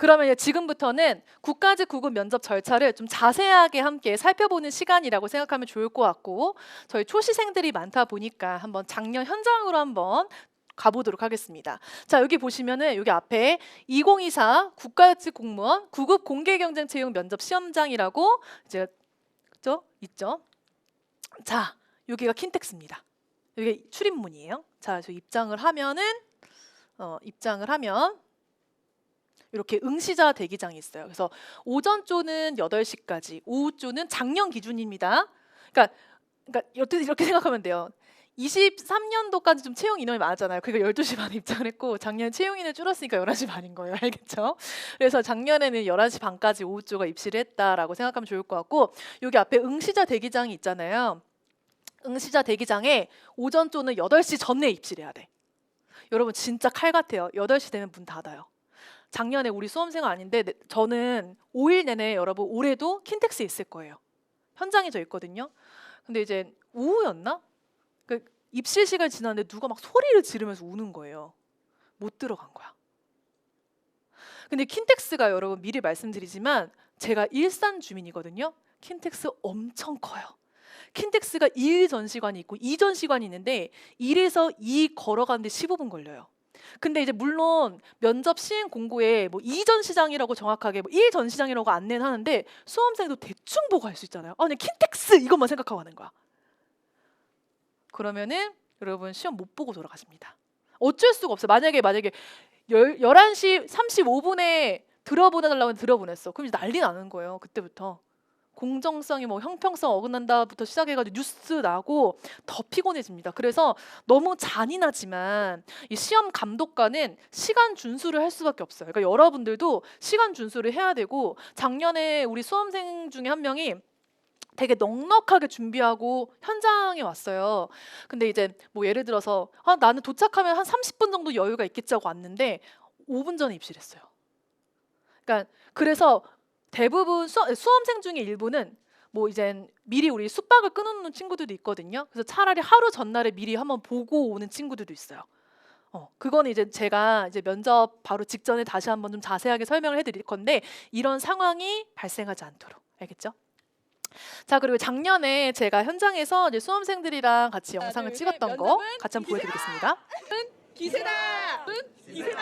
그러면 이제 지금부터는 국가직 구급 면접 절차를 좀 자세하게 함께 살펴보는 시간이라고 생각하면 좋을 것 같고, 저희 초시생들이 많다 보니까 한번 작년 현장으로 한번 가보도록 하겠습니다. 자, 여기 보시면은 여기 앞에 2024 국가직 공무원 구급 공개경쟁 채용 면접 시험장이라고 이제 있죠. 자, 여기가 킨텍스입니다. 여기 출입문이에요. 자, 저 입장을 하면 이렇게 응시자 대기장이 있어요. 그래서 오전 조는 8시까지, 오후 조는 작년 기준입니다. 그러니까 이렇게 생각하면 돼요. 23년도까지 좀 채용 인원이 많았잖아요. 그러니까 12시 반에 입장을 했고, 작년 채용 인원을 줄었으니까 11시 반인 거예요. 알겠죠? 그래서 작년에는 11시 반까지 오후 조가 입시를 했다라고 생각하면 좋을 것 같고, 여기 앞에 응시자 대기장이 있잖아요. 응시자 대기장에 오전 조는 8시 전에 입시를 해야 돼. 여러분 진짜 칼 같아요. 8시 되면 문 닫아요. 작년에 우리 수험생 아닌데 저는 5일 내내 여러분 올해도 킨텍스에 있을 거예요. 현장에 저 있거든요. 근데 이제 오후였나? 그 입실 시간 지났는데 누가 막 소리를 지르면서 우는 거예요. 못 들어간 거야. 근데 킨텍스가 여러분 미리 말씀드리지만 제가 일산 주민이거든요. 킨텍스 엄청 커요. 킨텍스가 1 전시관이 있고 2 전시관이 있는데 1에서 2 걸어가는데 15분 걸려요. 근데 이제 물론 면접 시행 공고에 뭐 2 전시장이라고 정확하게 뭐 1 전시장이라고 안내는 하는데 수험생도 대충 보고 할 수 있잖아요. 그냥 킨텍스 이것만 생각하고 하는 거야. 그러면은 여러분 시험 못 보고 돌아가십니다. 어쩔 수가 없어요. 만약에 11시 35분에 들어보내달라고 들어보냈어. 그럼 이제 난리 나는 거예요. 그때부터. 공정성이 뭐 형평성 어긋난다부터 시작해가지고 뉴스 나고 더 피곤해집니다. 그래서 너무 잔인하지만 이 시험 감독관은 시간 준수를 할 수밖에 없어요. 그러니까 여러분들도 시간 준수를 해야 되고, 작년에 우리 수험생 중에 한 명이 되게 넉넉하게 준비하고 현장에 왔어요. 근데 이제 뭐 예를 들어서 나는 도착하면 한 30분 정도 여유가 있겠지 하고 왔는데 5분 전에 입실을 했어요. 그러니까 그래서 대부분 수험생 중에 일부는 뭐 이제 미리 우리 숙박을 끊어놓는 친구들도 있거든요. 그래서 차라리 하루 전날에 미리 한번 보고 오는 친구들도 있어요. 그거는 이제 제가 이제 면접 바로 직전에 다시 한번 좀 자세하게 설명을 해드릴 건데, 이런 상황이 발생하지 않도록. 알겠죠? 자, 그리고 작년에 제가 현장에서 이제 수험생들이랑 같이 영상을 찍었던 거 같이 한번 보여드리겠습니다. 기세다! 기세다!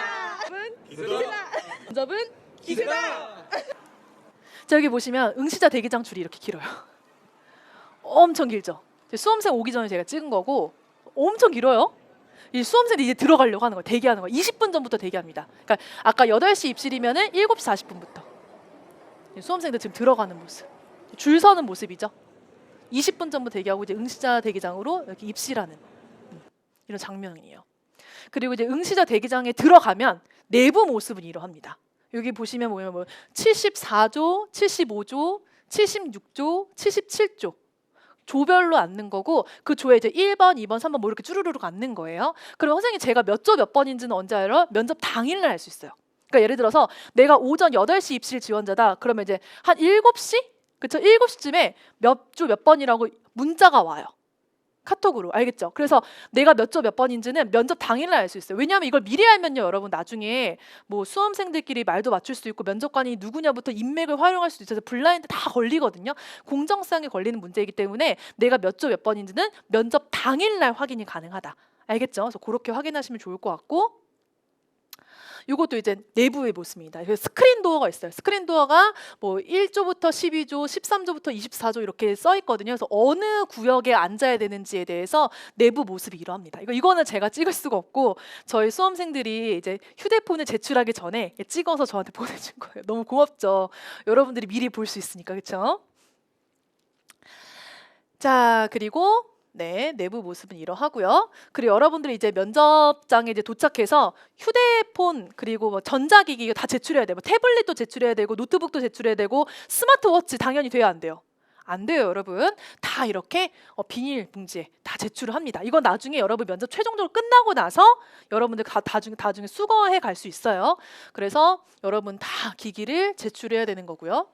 기세다! 면접은 기세다! 자, 여기 보시면 응시자 대기장 줄이 이렇게 길어요. 엄청 길죠? 수험생 오기 전에 제가 찍은 거고 엄청 길어요. 이 수험생들이 이제 들어가려고 하는 거예요. 대기하는 거예요. 20분 전부터 대기합니다. 그러니까 아까 8시 입실이면은 7시 40분부터 수험생들 지금 들어가는 모습, 줄 서는 모습이죠. 20분 전부터 대기하고 이제 응시자 대기장으로 이렇게 입실하는 이런 장면이에요. 그리고 이제 응시자 대기장에 들어가면 내부 모습은 이러합니다. 여기 보시면 뭐 74조, 75조, 76조, 77조 조별로 앉는 거고, 그 조에 이제 1번, 2번, 3번 뭐 이렇게 쭈루루룩 앉는 거예요. 그럼 선생님 제가 몇 조 몇 번인지는 언제 알아요? 면접 당일날 알 수 있어요. 그러니까 예를 들어서 내가 오전 8시 입실 지원자다. 그러면 이제 한 7시? 그쵸? 7시쯤에 몇 조 몇 번이라고 문자가 와요. 카톡으로. 알겠죠? 그래서 내가 몇 조 몇 번인지는 면접 당일날 알 수 있어요. 왜냐하면 이걸 미리 알면요, 여러분 나중에 뭐 수험생들끼리 말도 맞출 수 있고 면접관이 누구냐부터 인맥을 활용할 수도 있어서 블라인드 다 걸리거든요. 공정성에 걸리는 문제이기 때문에 내가 몇 조 몇 번인지는 면접 당일날 확인이 가능하다. 알겠죠? 그래서 그렇게 확인하시면 좋을 것 같고, 이것도 이제 내부의 모습입니다. 스크린 도어가 있어요. 스크린 도어가 뭐 1조부터 12조, 13조부터 24조 이렇게 써 있거든요. 그래서 어느 구역에 앉아야 되는지에 대해서 내부 모습이 이러합니다. 이거는 제가 찍을 수가 없고 저희 수험생들이 이제 휴대폰을 제출하기 전에 찍어서 저한테 보내준 거예요. 너무 고맙죠. 여러분들이 미리 볼 수 있으니까. 그렇죠? 자, 그리고 내부 모습은 이러하고요. 그리고 여러분들이 이제 면접장에 이제 도착해서 휴대폰 그리고 뭐 전자기기 다 제출해야 돼요. 뭐 태블릿도 제출해야 되고 노트북도 제출해야 되고 스마트워치 당연히 돼야 안 돼요. 안 돼요, 여러분. 다 이렇게 비닐봉지에 다 제출을 합니다. 이건 나중에 여러분 면접 최종적으로 끝나고 나서 여러분들 나중에 수거해 갈 수 있어요. 그래서 여러분 다 기기를 제출해야 되는 거고요.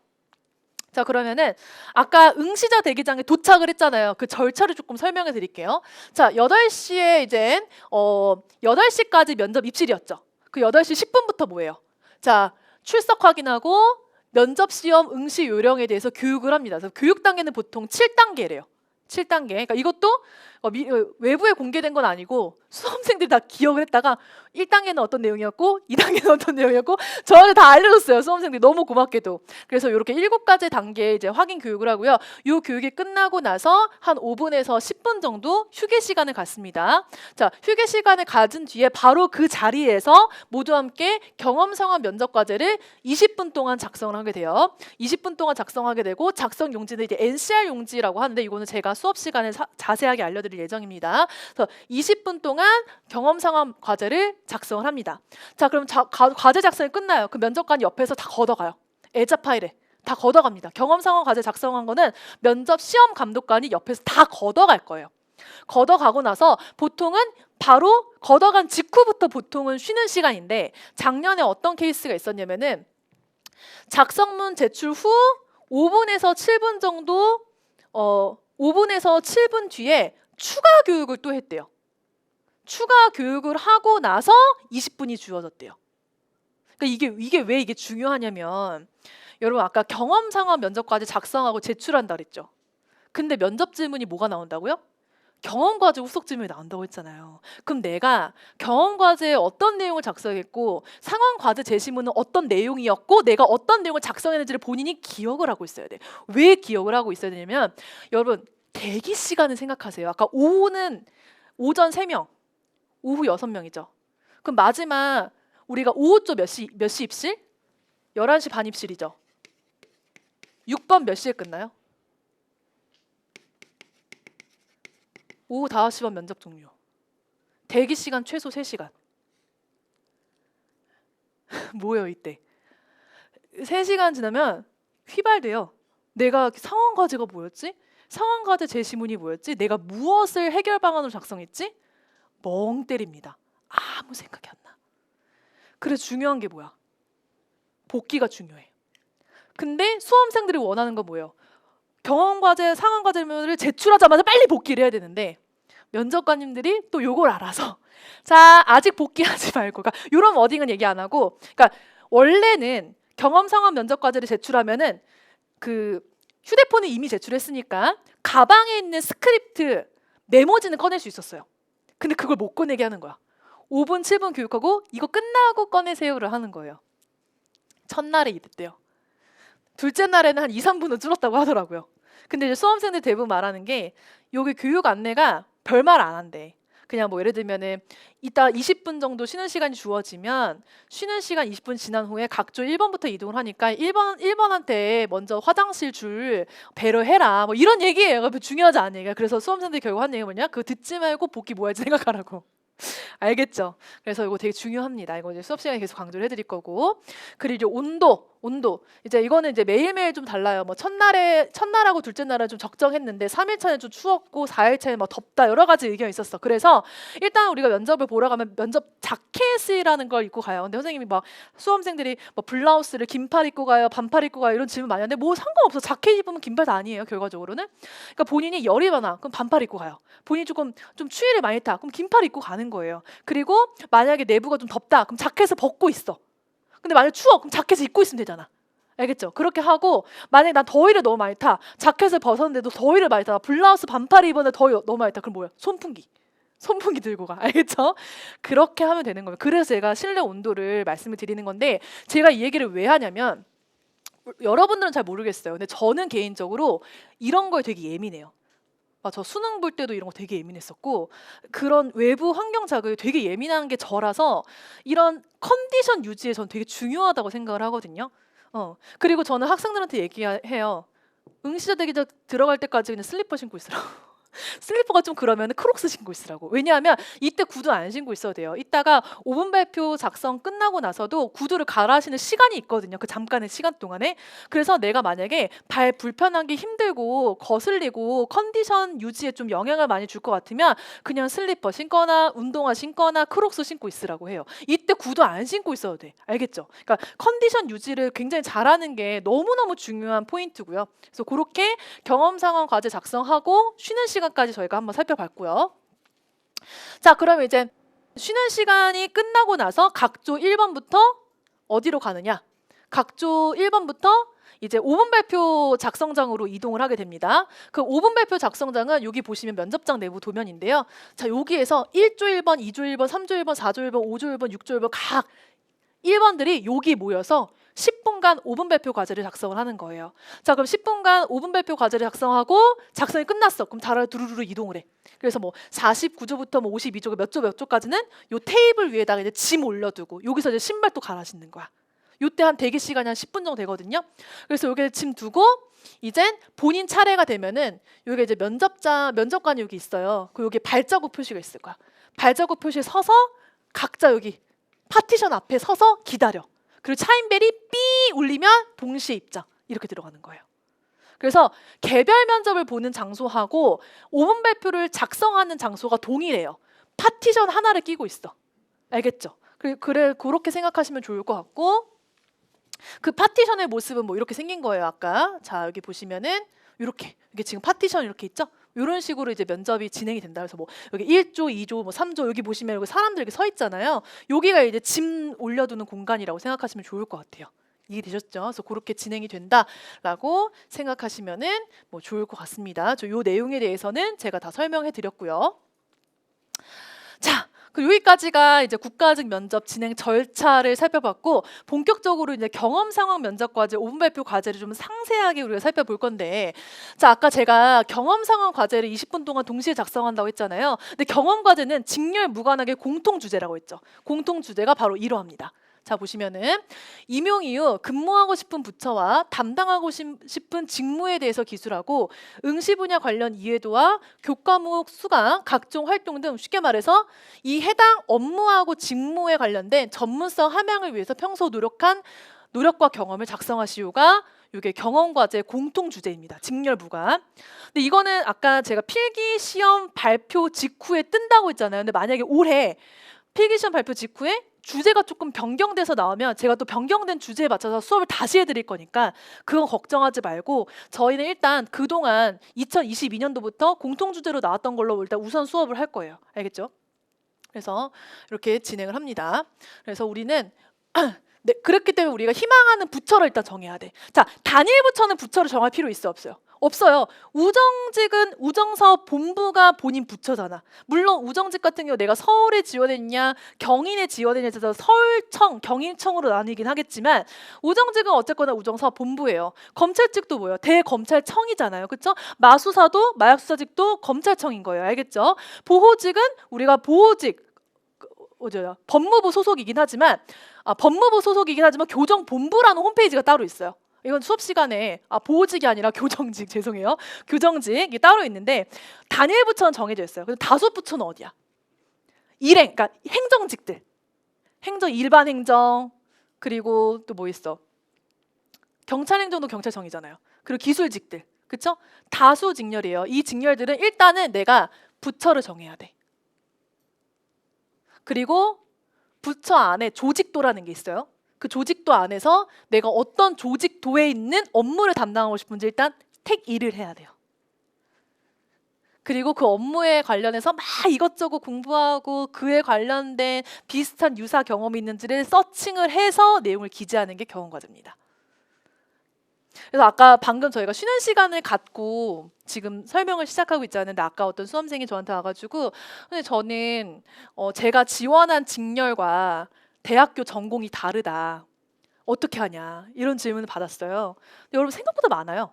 자, 그러면은 아까 응시자 대기장에 도착을 했잖아요. 그 절차를 조금 설명해 드릴게요. 자, 8시에 이제 8시까지 면접 입실이었죠. 그 8시 10분부터 뭐예요? 자, 출석 확인하고 면접 시험 응시 요령에 대해서 교육을 합니다. 그래서 교육 단계는 보통 7단계래요. 7단계. 그러니까 이것도 외부에 공개된 건 아니고 수험생들이 다 기억을 했다가 1단계는 어떤 내용이었고 2단계는 어떤 내용이었고 저한테 다 알려줬어요. 수험생들이 너무 고맙게도. 그래서 이렇게 7가지 단계 이제 확인 교육을 하고요. 이 교육이 끝나고 나서 한 5분에서 10분 정도 휴게 시간을 갖습니다. 자, 휴게 시간을 가진 뒤에 바로 그 자리에서 모두 함께 경험 상황 면접 과제를 20분 동안 작성을 하게 돼요. 20분 동안 작성하게 되고 작성 용지는 이제 NCR 용지라고 하는데 이거는 제가 수업 시간에 자세하게 알려드릴 예정입니다. 그래서 20분 동안 경험 상황 과제를 작성을 합니다. 자, 그럼 과제 작성이 끝나요. 그 면접관 옆에서 다 걷어가요. 애자 파일에 다 걷어갑니다. 경험 상황 과제 작성한 거는 면접 시험 감독관이 옆에서 다 걷어갈 거예요. 걷어가고 나서 보통은 바로 걷어간 직후부터 보통은 쉬는 시간인데 작년에 어떤 케이스가 있었냐면은 작성문 제출 후 5분에서 7분 정도 5분에서 7분 뒤에 추가 교육을 또 했대요. 추가 교육을 하고 나서 20분이 주어졌대요. 그러니까 이게 왜 이게 중요하냐면 여러분 아까 경험 상황 면접 과제 작성하고 제출한다 그랬죠. 근데 면접 질문이 뭐가 나온다고요? 경험 과제 후속 질문이 나온다고 했잖아요. 그럼 내가 경험 과제에 어떤 내용을 작성했고 상황 과제 제시문은 어떤 내용이었고 내가 어떤 내용을 작성했는지를 본인이 기억을 하고 있어야 돼. 왜 기억을 하고 있어야 되냐면 여러분 대기 시간을 생각하세요. 아까 오후는 오전 3명, 오후 6명이죠. 그럼 마지막 우리가 오후쪽 몇 시 입실? 11시 반 입실이죠. 6번 몇 시에 끝나요? 오후 5시 반 면접 종료. 대기 시간 최소 3시간. 뭐예요 이때? 3시간 지나면 휘발돼요. 내가 상황 과제가 뭐였지? 상황 과제 제시문이 뭐였지? 내가 무엇을 해결 방안으로 작성했지? 멍 때립니다. 아무 생각이 안 나. 그래서 중요한 게 뭐야? 복기가 중요해. 근데 수험생들이 원하는 건 뭐예요? 경험 과제, 상황 과제를 제출하자마자 빨리 복기를 해야 되는데 면접관님들이 또 요걸 알아서 자 아직 복귀하지 말고 그러니까 이런 워딩은 얘기 안 하고 그러니까 원래는 경험 상황 면접 과제를 제출하면은 그 휴대폰에 이미 제출했으니까 가방에 있는 스크립트 메모지는 꺼낼 수 있었어요. 근데 그걸 못 꺼내게 하는 거야. 5분 7분 교육하고 이거 끝나고 꺼내세요를 하는 거예요. 첫날에 이랬대요. 둘째 날에는 한 2, 3분은 줄었다고 하더라고요. 근데 이제 수험생들 대부분 말하는 게 여기 교육 안내가 별말 안 한대. 그냥 뭐 예를 들면은 이따 20분 정도 쉬는 시간이 주어지면 쉬는 시간 20분 지난 후에 각조 1번부터 이동을 하니까 1번한테 먼저 화장실 줄 배려해라. 뭐 이런 얘기예요. 중요하지 않은 얘기야. 그래서 수험생들이 결국 한 얘기가 뭐냐? 그거 듣지 말고 복귀 뭐 할지 생각하라고. 알겠죠? 그래서 이거 되게 중요합니다. 이거 이제 수업 시간에 계속 강조를 해드릴 거고. 그리고 이제 온도. 이제 이거는 이제 매일매일 좀 달라요. 뭐 첫날하고 둘째 날은 좀 적정했는데 3일차는 좀 추웠고 4일차는 뭐 덥다 여러 가지 의견이 있었어. 그래서 일단 우리가 면접을 보러 가면 면접 자켓이라는 걸 입고 가요. 근데 선생님이 막 수험생들이 뭐 블라우스를 긴팔 입고 가요, 반팔 입고 가요 이런 질문 많이 하는데 뭐 상관없어. 자켓 입으면 긴팔 다 아니에요. 결과적으로는. 그러니까 본인이 열이 많아. 그럼 반팔 입고 가요. 본인이 좀 추위를 많이 타. 그럼 긴팔 입고 가는 거예요. 그리고 만약에 내부가 좀 덥다. 그럼 자켓을 벗고 있어. 근데 만약 추워. 그럼 자켓을 입고 있으면 되잖아. 알겠죠? 그렇게 하고 만약에 난 더위를 너무 많이 타. 자켓을 벗었는데도 더위를 많이 타. 블라우스 반팔 입었는데 더위 너무 많이 타. 그럼 뭐야? 손풍기 들고 가. 알겠죠? 그렇게 하면 되는 거예요. 그래서 제가 실내 온도를 말씀을 드리는 건데 제가 이 얘기를 왜 하냐면 여러분들은 잘 모르겠어요. 근데 저는 개인적으로 이런 거에 되게 예민해요. 저 수능 볼 때도 이런 거 되게 예민했었고 그런 외부 환경 자극에 되게 예민한 게 저라서 이런 컨디션 유지에 전 되게 중요하다고 생각을 하거든요. 그리고 저는 학생들한테 얘기해요. 응시자 되기 전 들어갈 때까지 그냥 슬리퍼 신고 있으라고. 슬리퍼가 좀 그러면 크록스 신고 있으라고. 왜냐하면 이때 구두 안 신고 있어도 돼요. 이따가 5분 발표 작성 끝나고 나서도 구두를 갈아 신을 시간이 있거든요. 그 잠깐의 시간 동안에. 그래서 내가 만약에 발 불편한 게 힘들고 거슬리고 컨디션 유지에 좀 영향을 많이 줄 것 같으면 그냥 슬리퍼 신거나 운동화 신거나 크록스 신고 있으라고 해요. 이때 구두 안 신고 있어도 돼. 알겠죠? 그러니까 컨디션 유지를 굉장히 잘하는 게 너무너무 중요한 포인트고요. 그래서 그렇게 경험 상황 과제 작성하고 쉬는 시간까지 저희가 한번 살펴봤고요. 자, 그럼 이제 쉬는 시간이 끝나고 나서 각조 1번부터 어디로 가느냐? 각조 1번부터 이제 5분 발표 작성장으로 이동을 하게 됩니다. 그 5분 발표 작성장은 여기 보시면 면접장 내부 도면인데요. 자, 여기에서 1조 1번, 2조 1번, 3조 1번, 4조 1번, 5조 1번, 6조 1번 각 1번들이 여기 모여서 10분간 5분 발표 과제를 작성을 하는 거예요. 자, 그럼 10분간 5분 발표 과제를 작성하고 작성이 끝났어. 그럼 다른 두루루루 이동을 해. 그래서 뭐 49조부터 뭐 52조 몇 조까지는 요 테이블 위에다가 이제 짐 올려두고 여기서 이제 신발 또 갈아 신는 거야. 요때 한 대기 시간이 한 10분 정도 되거든요. 그래서 여기에 짐 두고 이젠 본인 차례가 되면은 여기 이제 면접관이 여기 있어요. 그 여기 발자국 표시가 있을 거야. 발자국 표시에 서서 각자 여기 파티션 앞에 서서 기다려. 그리고 차인벨이 삐 울리면 동시에 입장. 이렇게 들어가는 거예요. 그래서 개별 면접을 보는 장소하고 5분 발표를 작성하는 장소가 동일해요. 파티션 하나를 끼고 있어. 알겠죠? 그래 그렇게 생각하시면 좋을 것 같고, 그 파티션의 모습은 뭐 이렇게 생긴 거예요. 아까 자 여기 보시면은 이렇게 이게 지금 파티션 이렇게 있죠? 이런 식으로 이제 면접이 진행이 된다. 그래서 뭐 여기 1조, 2조, 뭐 3조 여기 보시면 여기 사람들 이렇게 서 있잖아요. 여기가 이제 짐 올려두는 공간이라고 생각하시면 좋을 것 같아요. 이해되셨죠? 그래서 그렇게 진행이 된다라고 생각하시면은 뭐 좋을 것 같습니다. 요 내용에 대해서는 제가 다 설명해 드렸고요. 자, 여기까지가 이제 국가직 면접 진행 절차를 살펴봤고, 본격적으로 이제 경험 상황 면접 과제 5분 발표 과제를 좀 상세하게 우리가 살펴볼 건데, 자 아까 제가 경험 상황 과제를 20분 동안 동시에 작성한다고 했잖아요. 근데 경험 과제는 직렬 무관하게 공통 주제라고 했죠. 공통 주제가 바로 이러합니다. 자 보시면은 임용 이후 근무하고 싶은 부처와 담당하고 싶은 직무에 대해서 기술하고 응시 분야 관련 이해도와 교과목 수강, 각종 활동 등 쉽게 말해서 이 해당 업무하고 직무에 관련된 전문성 함양을 위해서 평소 노력한 노력과 경험을 작성하시오가 이게 경험 과제 공통 주제입니다. 직렬 무관. 근데 이거는 아까 제가 필기 시험 발표 직후에 뜬다고 했잖아요. 근데 만약에 올해 필기 시험 발표 직후에 주제가 조금 변경돼서 나오면 제가 또 변경된 주제에 맞춰서 수업을 다시 해드릴 거니까 그건 걱정하지 말고, 저희는 일단 그동안 2022년도부터 공통 주제로 나왔던 걸로 일단 우선 수업을 할 거예요. 알겠죠? 그래서 이렇게 진행을 합니다. 그래서 우리는 네, 그렇기 때문에 우리가 희망하는 부처를 일단 정해야 돼. 자, 단일 부처는 부처를 정할 필요 있어 없어요? 없어요. 우정직은 우정사업 본부가 본인 부처잖아. 물론 우정직 같은 경우 내가 서울에 지원했냐 경인에 지원했냐에 따라서 서울청, 경인청으로 나뉘긴 하겠지만 우정직은 어쨌거나 우정사업 본부예요. 검찰직도 뭐예요? 대검찰청이잖아요. 그렇죠? 마수사도 마약수사직도 검찰청인 거예요. 알겠죠? 보호직은 우리가 보호직 법무부 소속이긴 하지만 교정본부라는 홈페이지가 따로 있어요. 이건 수업 시간에 보호직이 아니라 교정직 죄송해요. 교정직이 따로 있는데 단일 부처는 정해져 있어요. 근데 다섯 부처는 어디야? 일행, 그러니까 행정직들, 일반 행정, 그리고 또 뭐 있어? 경찰 행정도 경찰청이잖아요. 그리고 기술직들, 그렇죠? 다수 직렬이에요. 이 직렬들은 일단은 내가 부처를 정해야 돼. 그리고 부처 안에 조직도라는 게 있어요. 그 조직도 안에서 내가 어떤 조직도에 있는 업무를 담당하고 싶은지 일단 택일을 해야 돼요. 그리고 그 업무에 관련해서 막 이것저것 공부하고 그에 관련된 비슷한 유사 경험이 있는지를 서칭을 해서 내용을 기재하는 게 경험과제입니다. 그래서 아까 방금 저희가 쉬는 시간을 갖고 지금 설명을 시작하고 있잖아요. 아까 어떤 수험생이 저한테 와가지고 근데 저는 제가 지원한 직렬과 대학교 전공이 다르다. 어떻게 하냐 이런 질문을 받았어요. 근데 여러분 생각보다 많아요.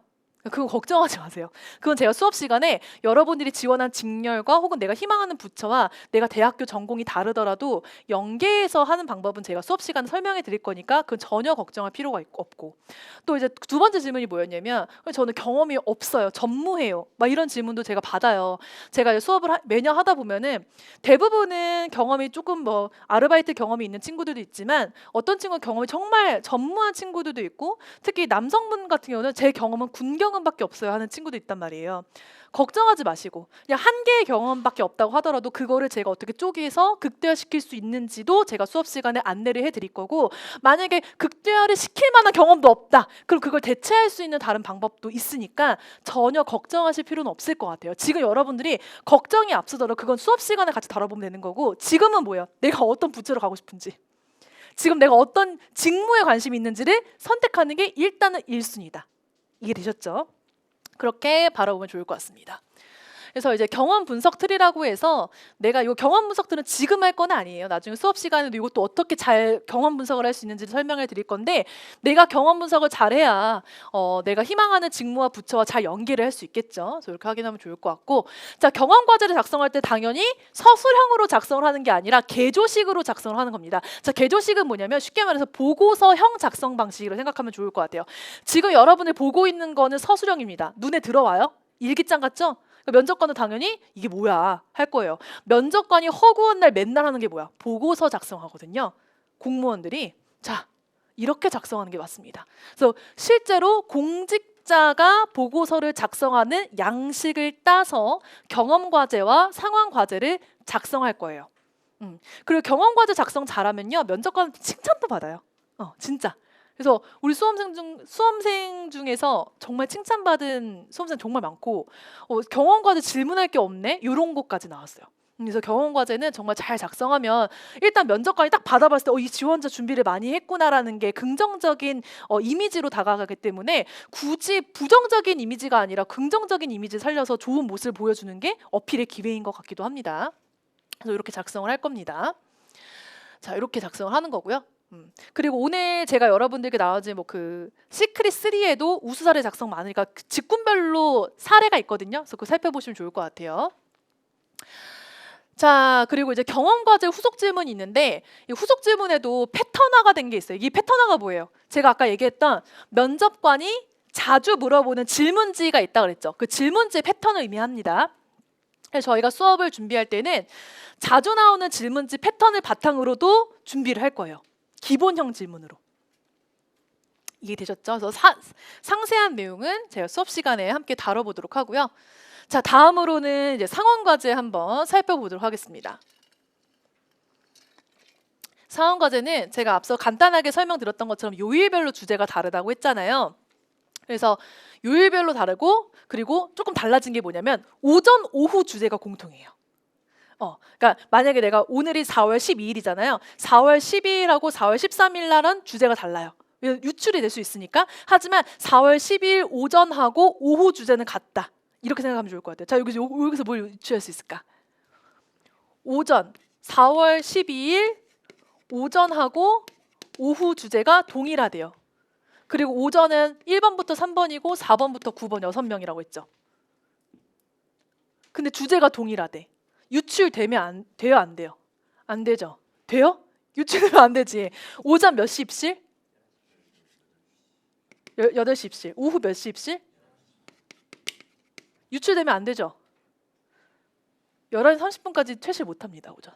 그거 걱정하지 마세요. 그건 제가 수업 시간에 여러분들이 지원한 직렬과 혹은 내가 희망하는 부처와 내가 대학교 전공이 다르더라도 연계해서 하는 방법은 제가 수업 시간에 설명해 드릴 거니까 그건 전혀 걱정할 필요가 없고, 또 이제 두 번째 질문이 뭐였냐면 저는 경험이 없어요. 전무해요. 막 이런 질문도 제가 받아요. 제가 수업을 매년 하다 보면은 대부분은 경험이 조금 뭐 아르바이트 경험이 있는 친구들도 있지만 어떤 친구는 경험이 정말 전무한 친구들도 있고, 특히 남성분 같은 경우는 제 경험은 군 경험밖에 없어요 하는 친구도 있단 말이에요. 걱정하지 마시고 그냥 한 개의 경험밖에 없다고 하더라도 그거를 제가 어떻게 쪼개서 극대화시킬 수 있는지도 제가 수업 시간에 안내를 해드릴 거고, 만약에 극대화를 시킬 만한 경험도 없다 그럼 그걸 대체할 수 있는 다른 방법도 있으니까 전혀 걱정하실 필요는 없을 것 같아요. 지금 여러분들이 걱정이 앞서더라도 그건 수업 시간에 같이 다뤄보면 되는 거고, 지금은 뭐예요? 내가 어떤 부처로 가고 싶은지 지금 내가 어떤 직무에 관심이 있는지를 선택하는 게 일단은 1순위다. 이해되셨죠? 그렇게 바라보면 좋을 것 같습니다. 그래서 이제 경험 분석 틀이라고 해서 내가 이 경험 분석 틀은 지금 할 건 아니에요. 나중에 수업 시간에도 이것도 어떻게 잘 경험 분석을 할 수 있는지를 설명해 드릴 건데, 내가 경험 분석을 잘해야 내가 희망하는 직무와 부처와 잘 연계를 할 수 있겠죠. 그래서 이렇게 확인하면 좋을 것 같고, 자, 경험 과제를 작성할 때 당연히 서술형으로 작성을 하는 게 아니라 개조식으로 작성을 하는 겁니다. 자, 개조식은 뭐냐면 쉽게 말해서 보고서형 작성 방식으로 생각하면 좋을 것 같아요. 지금 여러분이 보고 있는 거는 서술형입니다. 눈에 들어와요? 일기장 같죠? 면접관은 당연히 이게 뭐야 할 거예요. 면접관이 허구한 날 맨날 하는 게 뭐야? 보고서 작성하거든요. 공무원들이. 자, 이렇게 작성하는 게 맞습니다. 그래서 실제로 공직자가 보고서를 작성하는 양식을 따서 경험 과제와 상황 과제를 작성할 거예요. 그리고 경험 과제 작성 잘하면요, 면접관 칭찬도 받아요. 진짜. 그래서 우리 수험생 중에서 정말 칭찬받은 수험생 정말 많고, 경험 과제 질문할 게 없네? 이런 것까지 나왔어요. 그래서 경험 과제는 정말 잘 작성하면 일단 면접관이 딱 받아봤을 때 이 지원자 준비를 많이 했구나라는 게 긍정적인 이미지로 다가가기 때문에 굳이 부정적인 이미지가 아니라 긍정적인 이미지를 살려서 좋은 모습을 보여주는 게 어필의 기회인 것 같기도 합니다. 그래서 이렇게 작성을 할 겁니다. 자, 이렇게 작성을 하는 거고요. 그리고 오늘 제가 여러분들께 나와준 그 시크릿 3에도 우수 사례 작성 많으니까 직군별로 사례가 있거든요. 그래서 그거 살펴보시면 좋을 것 같아요. 자, 그리고 이제 경험 과제 후속 질문이 있는데, 이 후속 질문에도 패턴화가 된 게 있어요. 이 패턴화가 뭐예요? 제가 아까 얘기했던 면접관이 자주 물어보는 질문지가 있다 그랬죠. 그 질문지의 패턴을 의미합니다. 그래서 저희가 수업을 준비할 때는 자주 나오는 질문지 패턴을 바탕으로도 준비를 할 거예요. 기본형 질문으로. 이해되셨죠? 그래서 상세한 내용은 제가 수업 시간에 함께 다뤄보도록 하고요. 자, 다음으로는 이제 상황 과제 한번 살펴보도록 하겠습니다. 상황 과제는 제가 앞서 간단하게 설명드렸던 것처럼 요일별로 주제가 다르다고 했잖아요. 그래서 요일별로 다르고, 그리고 조금 달라진 게 뭐냐면 오전, 오후 주제가 공통이에요. 그러니까 만약에 내가 오늘이 4월 12일이잖아요. 4월 12일하고 4월 13일 날은 주제가 달라요. 유출이 될 수 있으니까. 하지만 4월 12일 오전하고 오후 주제는 같다. 이렇게 생각하면 좋을 것 같아요. 자, 여기서 뭘 유추할 수 있을까? 오전, 4월 12일 오전하고 오후 주제가 동일하대요. 그리고 오전은 1번부터 3번이고 4번부터 9번 6명이라고 했죠. 근데 주제가 동일하대. 유출되면 돼요, 안 돼요? 안 되죠. 돼요? 유출되면 안 되지. 오전 몇 시 입실? 8시 입실. 오후 몇 시 입실? 유출되면 안 되죠. 11시 30분까지 퇴실 못합니다. 오전.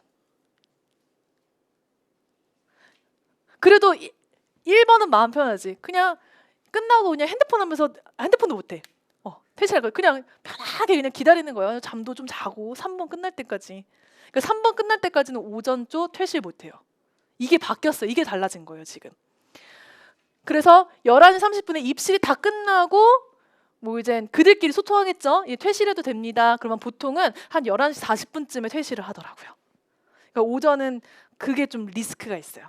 그래도 1번은 마음 편하지. 그냥 끝나고 그냥 핸드폰 하면서 핸드폰도 못해. 퇴실할 그냥 편하게 그냥 기다리는 거예요. 잠도 좀 자고 3번 끝날 때까지. 그러니까 3번 끝날 때까지는 오전 쪽 퇴실 못해요. 이게 바뀌었어요. 이게 달라진 거예요, 지금. 그래서 11시 30분에 입실이 다 끝나고 뭐 이제 그들끼리 소통하겠죠. 퇴실해도 됩니다. 그러면 보통은 한 11시 40분쯤에 퇴실을 하더라고요. 그러니까 오전은 그게 좀 리스크가 있어요.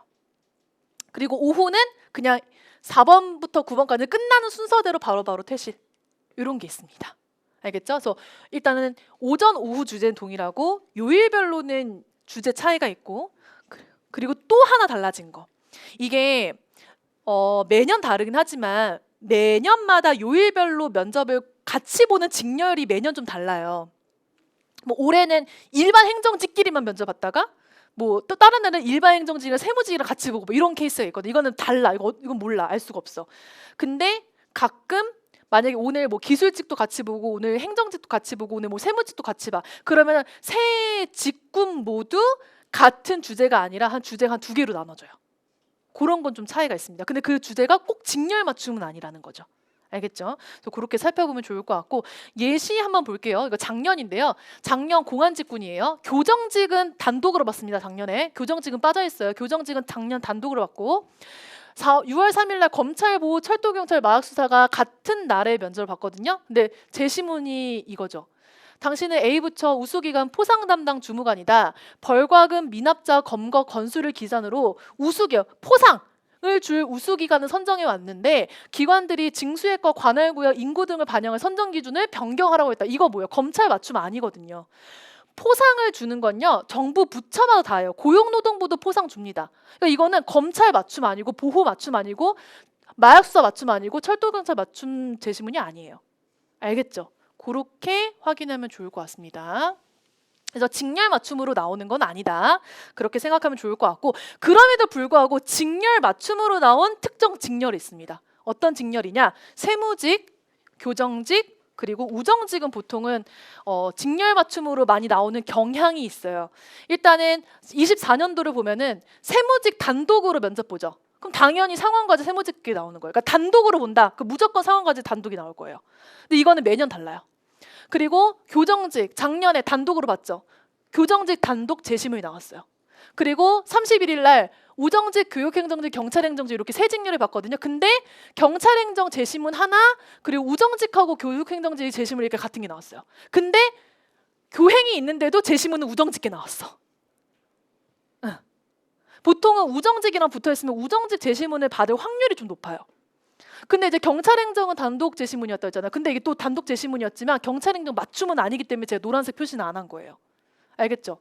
그리고 오후는 그냥 4번부터 9번까지 끝나는 순서대로 바로바로 퇴실. 이런 게 있습니다. 알겠죠? 그래서 일단은 오전, 오후 주제는 동일하고 요일별로는 주제 차이가 있고, 그리고 또 하나 달라진 거. 이게 매년 다르긴 하지만 매년마다 요일별로 면접을 같이 보는 직렬이 매년 좀 달라요. 뭐 올해는 일반 행정직끼리만 면접 봤다가 뭐 또 다른 애는 일반 행정직이랑 세무직이랑 같이 보고 뭐 이런 케이스가 있거든. 이거는 달라. 이건 몰라. 알 수가 없어. 근데 가끔 만약에 오늘 뭐 기술직도 같이 보고 오늘 행정직도 같이 보고 오늘 뭐 세무직도 같이 봐. 그러면 세 직군 모두 같은 주제가 아니라 주제가 한 2개로 나눠져요. 그런 건 좀 차이가 있습니다. 근데 그 주제가 꼭 직렬 맞춤은 아니라는 거죠. 알겠죠? 그래서 그렇게 살펴보면 좋을 것 같고, 예시 한번 볼게요. 이거 작년인데요. 작년 공안직군이에요. 교정직은 단독으로 봤습니다. 작년에. 교정직은 빠져있어요. 교정직은 작년 단독으로 봤고, 6월 3일 날 검찰보 철도경찰 마약수사가 같은 날에 면접을 봤거든요. 근데 제시문이 이거죠. 당신은 A부처 우수기관 포상 담당 주무관이다. 벌과금 미납자 검거 건수를 기산으로 우수기관 포상을 줄 우수기관을 선정해 왔는데 기관들이 징수액과 관할구역 인구 등을 반영할 선정 기준을 변경하라고 했다. 이거 뭐예요? 검찰 맞춤 아니거든요. 포상을 주는 건요 정부 부처마다 다예요. 고용노동부도 포상 줍니다. 그러니까 이거는 검찰 맞춤 아니고 보호 맞춤 아니고 마약수사 맞춤 아니고 철도경찰 맞춤 제시문이 아니에요. 알겠죠? 그렇게 확인하면 좋을 것 같습니다. 그래서 직렬 맞춤으로 나오는 건 아니다. 그렇게 생각하면 좋을 것 같고 그럼에도 불구하고 직렬 맞춤으로 나온 특정 직렬이 있습니다. 어떤 직렬이냐? 세무직, 교정직, 그리고 우정직은 보통은 직렬 맞춤으로 많이 나오는 경향이 있어요. 일단은 24년도를 보면은 세무직 단독으로 면접 보죠. 그럼 당연히 상황과제 세무직이 나오는 거예요. 그러니까 단독으로 본다. 그 무조건 상황과제 단독이 나올 거예요. 근데 이거는 매년 달라요. 그리고 교정직 작년에 단독으로 봤죠. 교정직 단독 재심문이 나왔어요. 그리고 31일 날 우정직, 교육행정직, 경찰행정직 이렇게 세 직렬을 봤거든요. 근데 경찰행정 재심문 하나 그리고 우정직하고 교육행정직 재심문 이렇게 같은 게 나왔어요. 근데 교행이 있는데도 재심문은 우정직게 나왔어. 보통은 우정직이랑 붙어있으면 우정직 재심문을 받을 확률이 좀 높아요. 근데 이제 경찰행정은 단독 재심문이었다 했잖아요. 근데 이게 또 단독 재심문이었지만 경찰행정 맞춤은 아니기 때문에 제가 노란색 표시는 안 한 거예요. 알겠죠?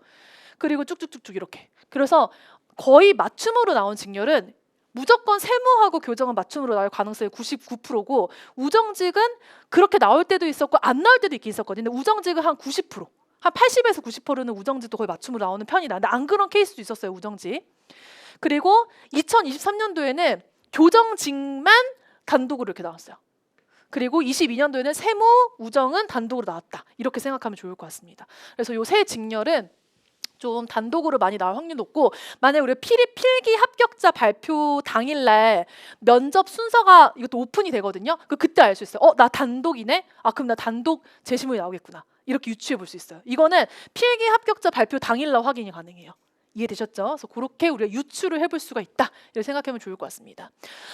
그리고 쭉쭉쭉쭉 이렇게. 그래서 거의 맞춤으로 나온 직렬은 무조건 세무하고 교정은 맞춤으로 나올 가능성이 99%고 우정직은 그렇게 나올 때도 있었고 안 나올 때도 있긴 있었거든요. 근데 우정직은 한 90%, 한 80에서 90%는 우정직도 거의 맞춤으로 나오는 편이다. 근데 안 그런 케이스도 있었어요. 우정직. 그리고 2023년도에는 교정직만 단독으로 이렇게 나왔어요. 그리고 22년도에는 세무, 우정은 단독으로 나왔다. 이렇게 생각하면 좋을 것 같습니다. 그래서 요 세 직렬은 좀 단독으로 많이 나올 확률이 높고 만약에 우리가 필기 합격자 발표 당일날 면접 순서가 이것도 오픈이 되거든요. 그때 알 수 있어요. 나 단독이네? 그럼 나 단독 재심문이 나오겠구나. 이렇게 유추해 볼 수 있어요. 이거는 필기 합격자 발표 당일날 확인이 가능해요. 이해되셨죠? 그래서 그렇게 우리가 유추를 해볼 수가 있다. 이렇게 생각하면 좋을 것 같습니다.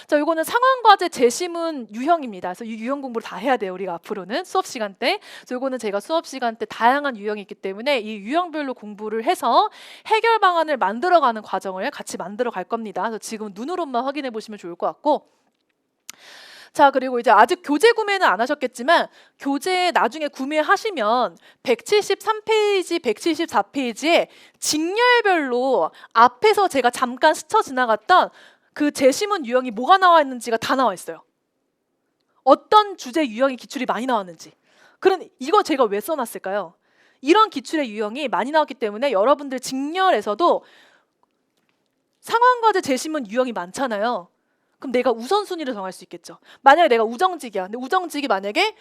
자, 이거는 상황과제 재심문 유형입니다. 그래서 이 유형 공부를 다 해야 돼요. 우리가 앞으로는 수업 시간 때. 그래서 이거는 제가 수업 시간 때 다양한 유형이 있기 때문에 이 유형별로 공부를 해서 해결 방안을 만들어가는 과정을 같이 만들어 갈 겁니다. 그래서 지금 눈으로만 확인해 보시면 좋을 것 같고. 자, 그리고 이제 아직 교재 구매는 안 하셨겠지만 교재 나중에 구매하시면 173페이지, 174페이지에 직렬별로 앞에서 제가 잠깐 스쳐 지나갔던 그 재심문 유형이 뭐가 나와 있는지가 다 나와 있어요. 어떤 주제 유형이 기출이 많이 나왔는지. 그럼 이거 제가 왜 써놨을까요? 이런 기출의 유형이 많이 나왔기 때문에 여러분들 직렬에서도 상황과제 재심문 유형이 많잖아요. 그럼 내가 우선순위를 정할 수 있겠죠. 만약에 내가 우정직이야. 근데 우정직이 만약에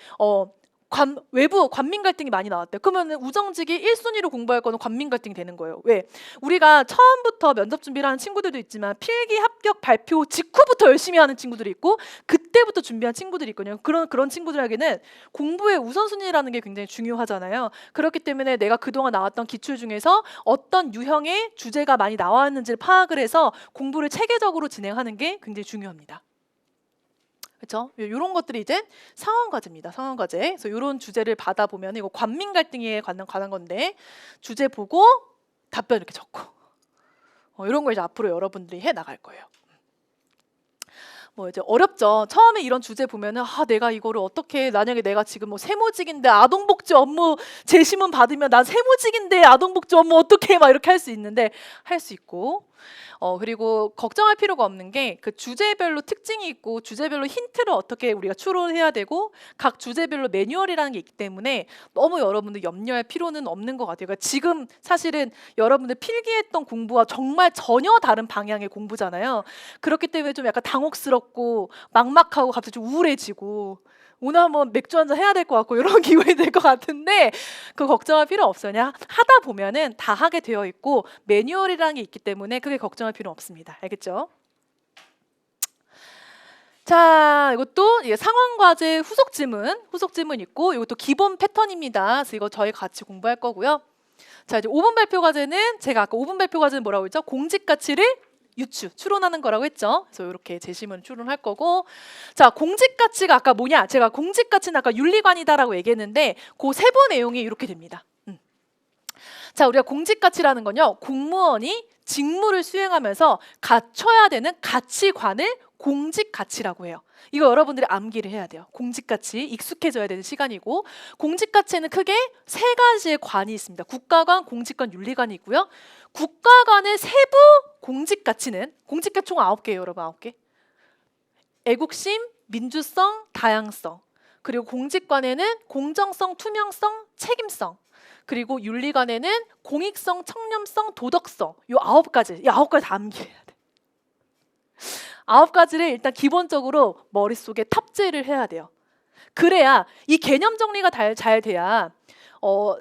외부 관민 갈등이 많이 나왔대. 그러면 우정직이 1순위로 공부할 거는 관민 갈등이 되는 거예요. 왜? 우리가 처음부터 면접 준비를 하는 친구들도 있지만 필기 합격 발표 직후부터 열심히 하는 친구들이 있고 그때부터 준비한 친구들이 있거든요. 그런 친구들에게는 공부의 우선순위라는 게 굉장히 중요하잖아요. 그렇기 때문에 내가 그동안 나왔던 기출 중에서 어떤 유형의 주제가 많이 나왔는지를 파악을 해서 공부를 체계적으로 진행하는 게 굉장히 중요합니다. 그렇죠? 이런 것들이 이제 상황과제입니다. 상황과제. 그래서 이런 주제를 받아보면 이거 관민 갈등에 관한 건데 주제 보고 답변 이렇게 적고 이런 걸 이제 앞으로 여러분들이 해 나갈 거예요. 뭐 이제 어렵죠. 처음에 이런 주제 보면은 내가 이거를 어떻게 만약에 내가 지금 뭐 세무직인데 아동복지 업무 재심문 받으면 난 세무직인데 아동복지 업무 어떻게 막 이렇게 할 수 있는데 할 수 있고 그리고 걱정할 필요가 없는 게 그 주제별로 특징이 있고 주제별로 힌트를 어떻게 우리가 추론해야 되고 각 주제별로 매뉴얼이라는 게 있기 때문에 너무 여러분들 염려할 필요는 없는 것 같아요. 그러니까 지금 사실은 여러분들 필기했던 공부와 정말 전혀 다른 방향의 공부잖아요. 그렇기 때문에 좀 약간 당혹스럽고 막막하고 갑자기 좀 우울해지고 오늘 한번 맥주 한잔 해야 될 것 같고 이런 기분이 될 것 같은데 그 걱정할 필요 없어요. 그냥 하다 보면은 다 하게 되어 있고 매뉴얼이라는 게 있기 때문에 크게 걱정할 필요 없습니다. 알겠죠? 자, 이것도 상황과제 후속 지문 있고 이것도 기본 패턴입니다. 그래서 이거 저희 같이 공부할 거고요. 자, 이제 5분 발표 과제는 제가 아까 5분 발표 과제는 뭐라고 했죠? 공직 가치를 추론하는 거라고 했죠. 그래서 이렇게 제시문 추론할 거고, 자, 공직 가치가 아까 뭐냐? 제가 공직 가치는 아까 윤리관이다라고 얘기했는데 그 세부 내용이 이렇게 됩니다. 자, 우리가 공직 가치라는 건요, 공무원이 직무를 수행하면서 갖춰야 되는 가치관을 공직 가치라고 해요. 이거 여러분들이 암기를 해야 돼요. 공직 가치 익숙해져야 되는 시간이고, 공직 가치는 크게 세 가지의 관이 있습니다. 국가관, 공직관, 윤리관이 있고요. 국가관의 세부 공직 가치는 공직 가치 총 9개예요, 여러분. 9개. 애국심, 민주성, 다양성. 그리고 공직관에는 공정성, 투명성, 책임성. 그리고 윤리관에는 공익성, 청렴성, 도덕성. 요 9가지. 이 9가지 다 암기해야 돼. 9가지를 일단 기본적으로 머릿속에 탑재를 해야 돼요. 그래야 이 개념 정리가 잘 돼야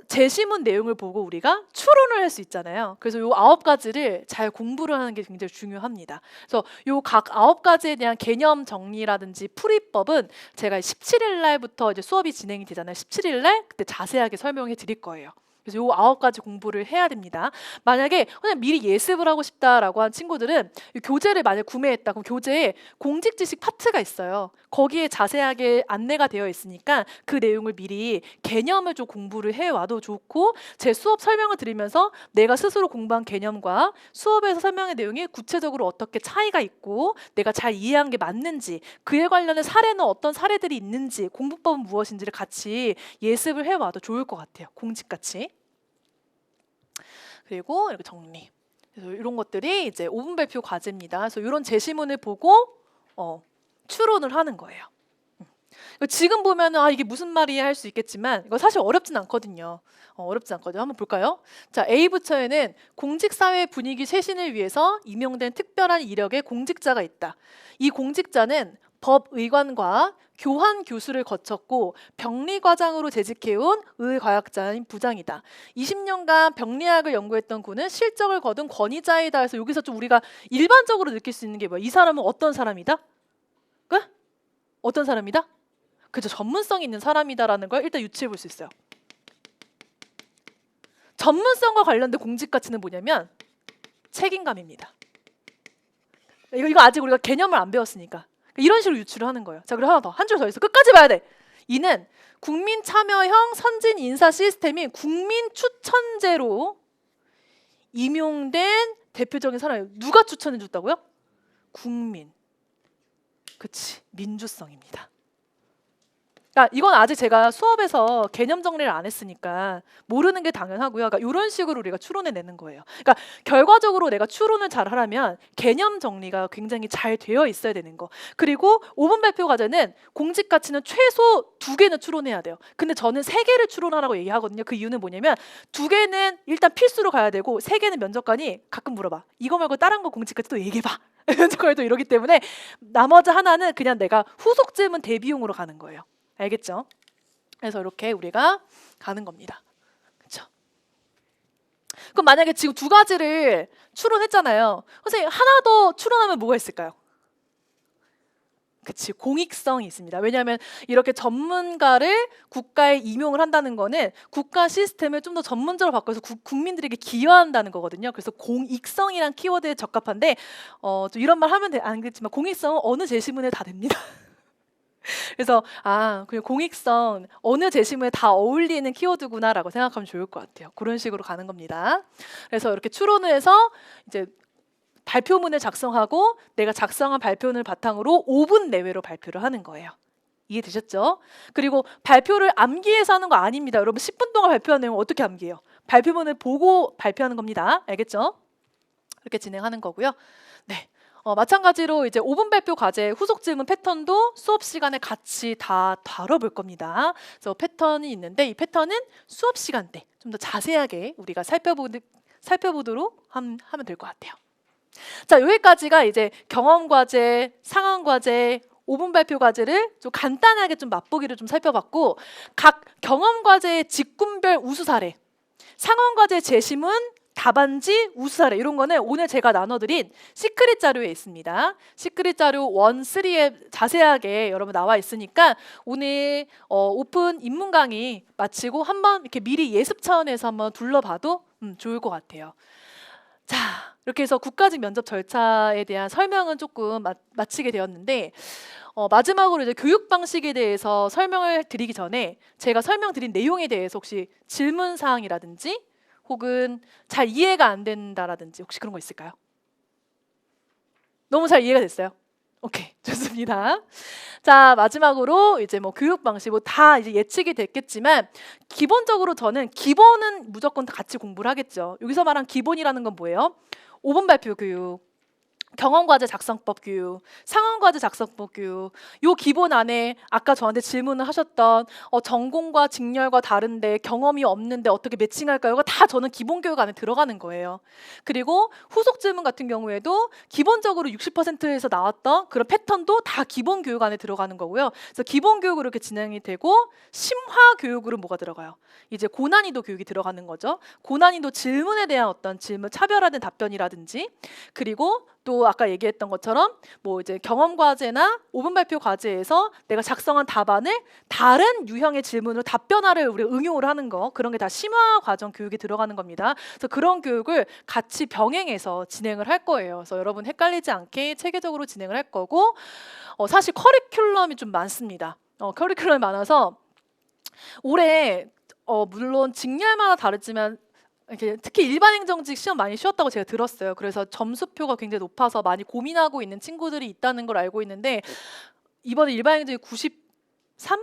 제시문 내용을 보고 우리가 추론을 할 수 있잖아요. 그래서 요 9가지를 잘 공부를 하는 게 굉장히 중요합니다. 그래서 요 각 9가지에 대한 개념 정리라든지 풀이법은 제가 17일 날부터 이제 수업이 진행이 되잖아요. 17일 날 그때 자세하게 설명해 드릴 거예요. 그래서 요 9가지 공부를 해야 됩니다. 만약에 그냥 미리 예습을 하고 싶다라고 한 친구들은 이 교재를 만약 구매했다. 그럼 교재에 공직 지식 파트가 있어요. 거기에 자세하게 안내가 되어 있으니까 그 내용을 미리 개념을 좀 공부를 해와도 좋고, 제 수업 설명을 들으면서 내가 스스로 공부한 개념과 수업에서 설명의 내용이 구체적으로 어떻게 차이가 있고 내가 잘 이해한 게 맞는지, 그에 관련된 사례는 어떤 사례들이 있는지, 공부법은 무엇인지를 같이 예습을 해와도 좋을 것 같아요. 공직같이. 그리고 이렇게 정리. 그래서 이런 것들이 이제 5분 발표 과제입니다. 그래서 이런 제시문을 보고 추론을 하는 거예요. 지금 보면은 이게 무슨 말이야 할 수 있겠지만 이거 사실 어렵진 않거든요. 어렵지 않거든요. 한번 볼까요? 자, A 부처에는 공직사회 분위기 쇄신을 위해서 임용된 특별한 이력의 공직자가 있다. 이 공직자는 법의관과 교환 교수를 거쳤고 병리과장으로 재직해온 의과학자인 부장이다. 20년간 병리학을 연구했던 그는 실적을 거둔 권위자이다. 해서 여기서 좀 우리가 일반적으로 느낄 수 있는 게 뭐야? 이 사람은 어떤 사람이다? 어떤 사람이다? 그죠, 전문성이 있는 사람이다라는 걸 일단 유추해 볼 수 있어요. 전문성과 관련된 공직 가치는 뭐냐면 책임감입니다. 이거 아직 우리가 개념을 안 배웠으니까 이런 식으로 유추를 하는 거예요. 자, 그리고 하나 더, 한 줄 더 있어. 끝까지 봐야 돼. 이는 국민 참여형 선진 인사 시스템인 국민 추천제로 임용된 대표적인 사람이에요. 누가 추천해 줬다고요? 국민. 그치, 민주성입니다. 그러니까 이건 아직 제가 수업에서 개념 정리를 안 했으니까 모르는 게 당연하고요. 그러니까 이런 식으로 우리가 추론해내는 거예요. 그러니까 결과적으로 내가 추론을 잘 하려면 개념 정리가 굉장히 잘 되어 있어야 되는 거. 그리고 5분 발표 과제는 공직 가치는 최소 2개는 추론해야 돼요. 근데 저는 3개를 추론하라고 얘기하거든요. 그 이유는 뭐냐면 2개는 일단 필수로 가야 되고 3개는 면접관이 가끔 물어봐. 이거 말고 다른 거 공직 가치 또 얘기해봐. 면접관이 또 이러기 때문에 나머지 하나는 그냥 내가 후속 질문 대비용으로 가는 거예요. 알겠죠? 그래서 이렇게 우리가 가는 겁니다. 그렇죠? 그럼 만약에 지금 2가지를 추론했잖아요. 선생님, 하나 더 추론하면 뭐가 있을까요? 그치, 공익성이 있습니다. 왜냐하면 이렇게 전문가를 국가에 임용을 한다는 거는 국가 시스템을 좀 더 전문적으로 바꿔서 국민들에게 기여한다는 거거든요. 그래서 공익성이란 키워드에 적합한데 좀 이런 말 하면 안 되겠지만 공익성은 어느 제시문에 다 됩니다. 그래서 그냥 공익성 어느 제시문에 다 어울리는 키워드구나라고 생각하면 좋을 것 같아요. 그런 식으로 가는 겁니다. 그래서 이렇게 추론을 해서 이제 발표문을 작성하고 내가 작성한 발표문을 바탕으로 5분 내외로 발표를 하는 거예요. 이해되셨죠? 그리고 발표를 암기해서 하는 거 아닙니다. 여러분 10분 동안 발표한 내용 어떻게 암기해요? 발표문을 보고 발표하는 겁니다. 알겠죠? 이렇게 진행하는 거고요. 네. 마찬가지로 이제 5분 발표 과제 후속 질문 패턴도 수업 시간에 같이 다 다뤄볼 겁니다. 그래서 패턴이 있는데 이 패턴은 수업 시간 때 좀 더 자세하게 우리가 살펴보도록 하면 될 것 같아요. 자, 여기까지가 이제 경험 과제, 상황 과제, 5분 발표 과제를 좀 간단하게 좀 맛보기를 좀 살펴봤고, 각 경험 과제의 직군별 우수 사례, 상황 과제 제시문, 답안지, 우수 사례 이런 거는 오늘 제가 나눠드린 시크릿 자료에 있습니다. 시크릿 자료 1, 3에 자세하게 여러분 나와 있으니까 오늘 오픈 입문 강의 마치고 한번 이렇게 미리 예습 차원에서 한번 둘러봐도 좋을 것 같아요. 자, 이렇게 해서 국가직 면접 절차에 대한 설명은 조금 마치게 되었는데 마지막으로 이제 교육 방식에 대해서 설명을 드리기 전에 제가 설명드린 내용에 대해서 혹시 질문 사항이라든지 혹은 잘 이해가 안 된다라든지 혹시 그런 거 있을까요? 너무 잘 이해가 됐어요? 오케이, 좋습니다. 자, 마지막으로 이제 뭐 교육 방식 뭐 다 이제 예측이 됐겠지만 기본적으로 저는 기본은 무조건 같이 공부를 하겠죠. 여기서 말한 기본이라는 건 뭐예요? 5분 발표 교육, 경험과제 작성법 교육, 상황과제 작성법 교육. 요 기본 안에 아까 저한테 질문을 하셨던 전공과 직렬과 다른데 경험이 없는데 어떻게 매칭할까요?가 다 저는 기본 교육 안에 들어가는 거예요. 그리고 후속 질문 같은 경우에도 기본적으로 60%에서 나왔던 그런 패턴도 다 기본 교육 안에 들어가는 거고요. 그래서 기본 교육으로 이렇게 진행이 되고 심화 교육으로 뭐가 들어가요? 이제 고난이도 교육이 들어가는 거죠. 고난이도 질문에 대한 어떤 질문 차별화된 답변이라든지 그리고 또 아까 얘기했던 것처럼 뭐 이제 경험 과제나 5분 발표 과제에서 내가 작성한 답안을 다른 유형의 질문으로 답변화를 우리 응용을 하는 거 그런 게 다 심화 과정 교육이 들어가는 겁니다. 그래서 그런 교육을 같이 병행해서 진행을 할 거예요. 그래서 여러분 헷갈리지 않게 체계적으로 진행을 할 거고 사실 커리큘럼이 좀 많습니다. 커리큘럼이 많아서 올해 물론 직렬마다 다르지만 이렇게 특히 일반 행정직 시험 많이 쉬웠다고 제가 들었어요. 그래서 점수표가 굉장히 높아서 많이 고민하고 있는 친구들이 있다는 걸 알고 있는데 이번에 일반 행정직 93?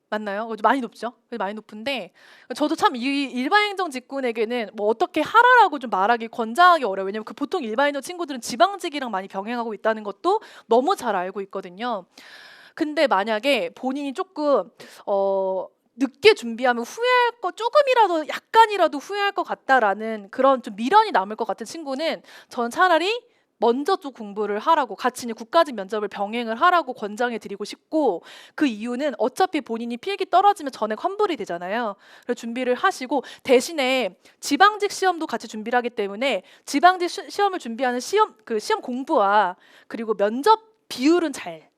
맞나요? 많이 높죠? 많이 높은데 저도 참 이 일반 행정 직군에게는 뭐 어떻게 하라라고 좀 말하기 권장하기 어려워요. 왜냐면 그 보통 일반 행정 친구들은 지방직이랑 많이 병행하고 있다는 것도 너무 잘 알고 있거든요. 근데 만약에 본인이 조금 늦게 준비하면 후회할 거 조금이라도 약간이라도 후회할 것 같다라는 그런 좀 미련이 남을 것 같은 친구는 저는 차라리 먼저 좀 공부를 하라고 같이 이제 국가직 면접을 병행을 하라고 권장해 드리고 싶고 그 이유는 어차피 본인이 필기 떨어지면 전액 환불이 되잖아요. 그래서 준비를 하시고 대신에 지방직 시험도 같이 준비를 하기 때문에 지방직 시험을 준비하는 시험 공부와 그리고 면접 비율은 잘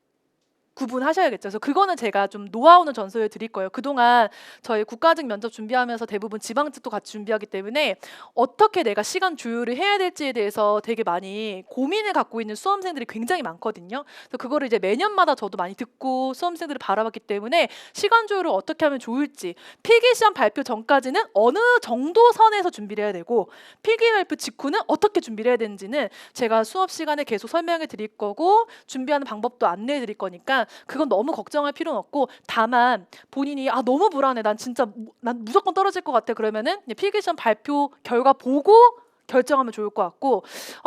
구분하셔야겠죠. 그래서 그거는 제가 좀 노하우는 전수해 드릴 거예요. 그동안 저희 국가직 면접 준비하면서 대부분 지방직도 같이 준비하기 때문에 어떻게 내가 시간 조율을 해야 될지에 대해서 되게 많이 고민을 갖고 있는 수험생들이 굉장히 많거든요. 그래서 그거를 이제 매년마다 저도 많이 듣고 수험생들을 바라봤기 때문에 시간 조율을 어떻게 하면 좋을지 필기시험 발표 전까지는 어느 정도 선에서 준비를 해야 되고 필기 발표 직후는 어떻게 준비를 해야 되는지는 제가 수업 시간에 계속 설명해 드릴 거고 준비하는 방법도 안내해 드릴 거니까 그건 너무 걱정할 필요는 없고 다만 본인이 너무 불안해 난 무조건 떨어질 것 같아 그러면은 필기시험 발표 결과 보고 결정하면 좋을 것 같고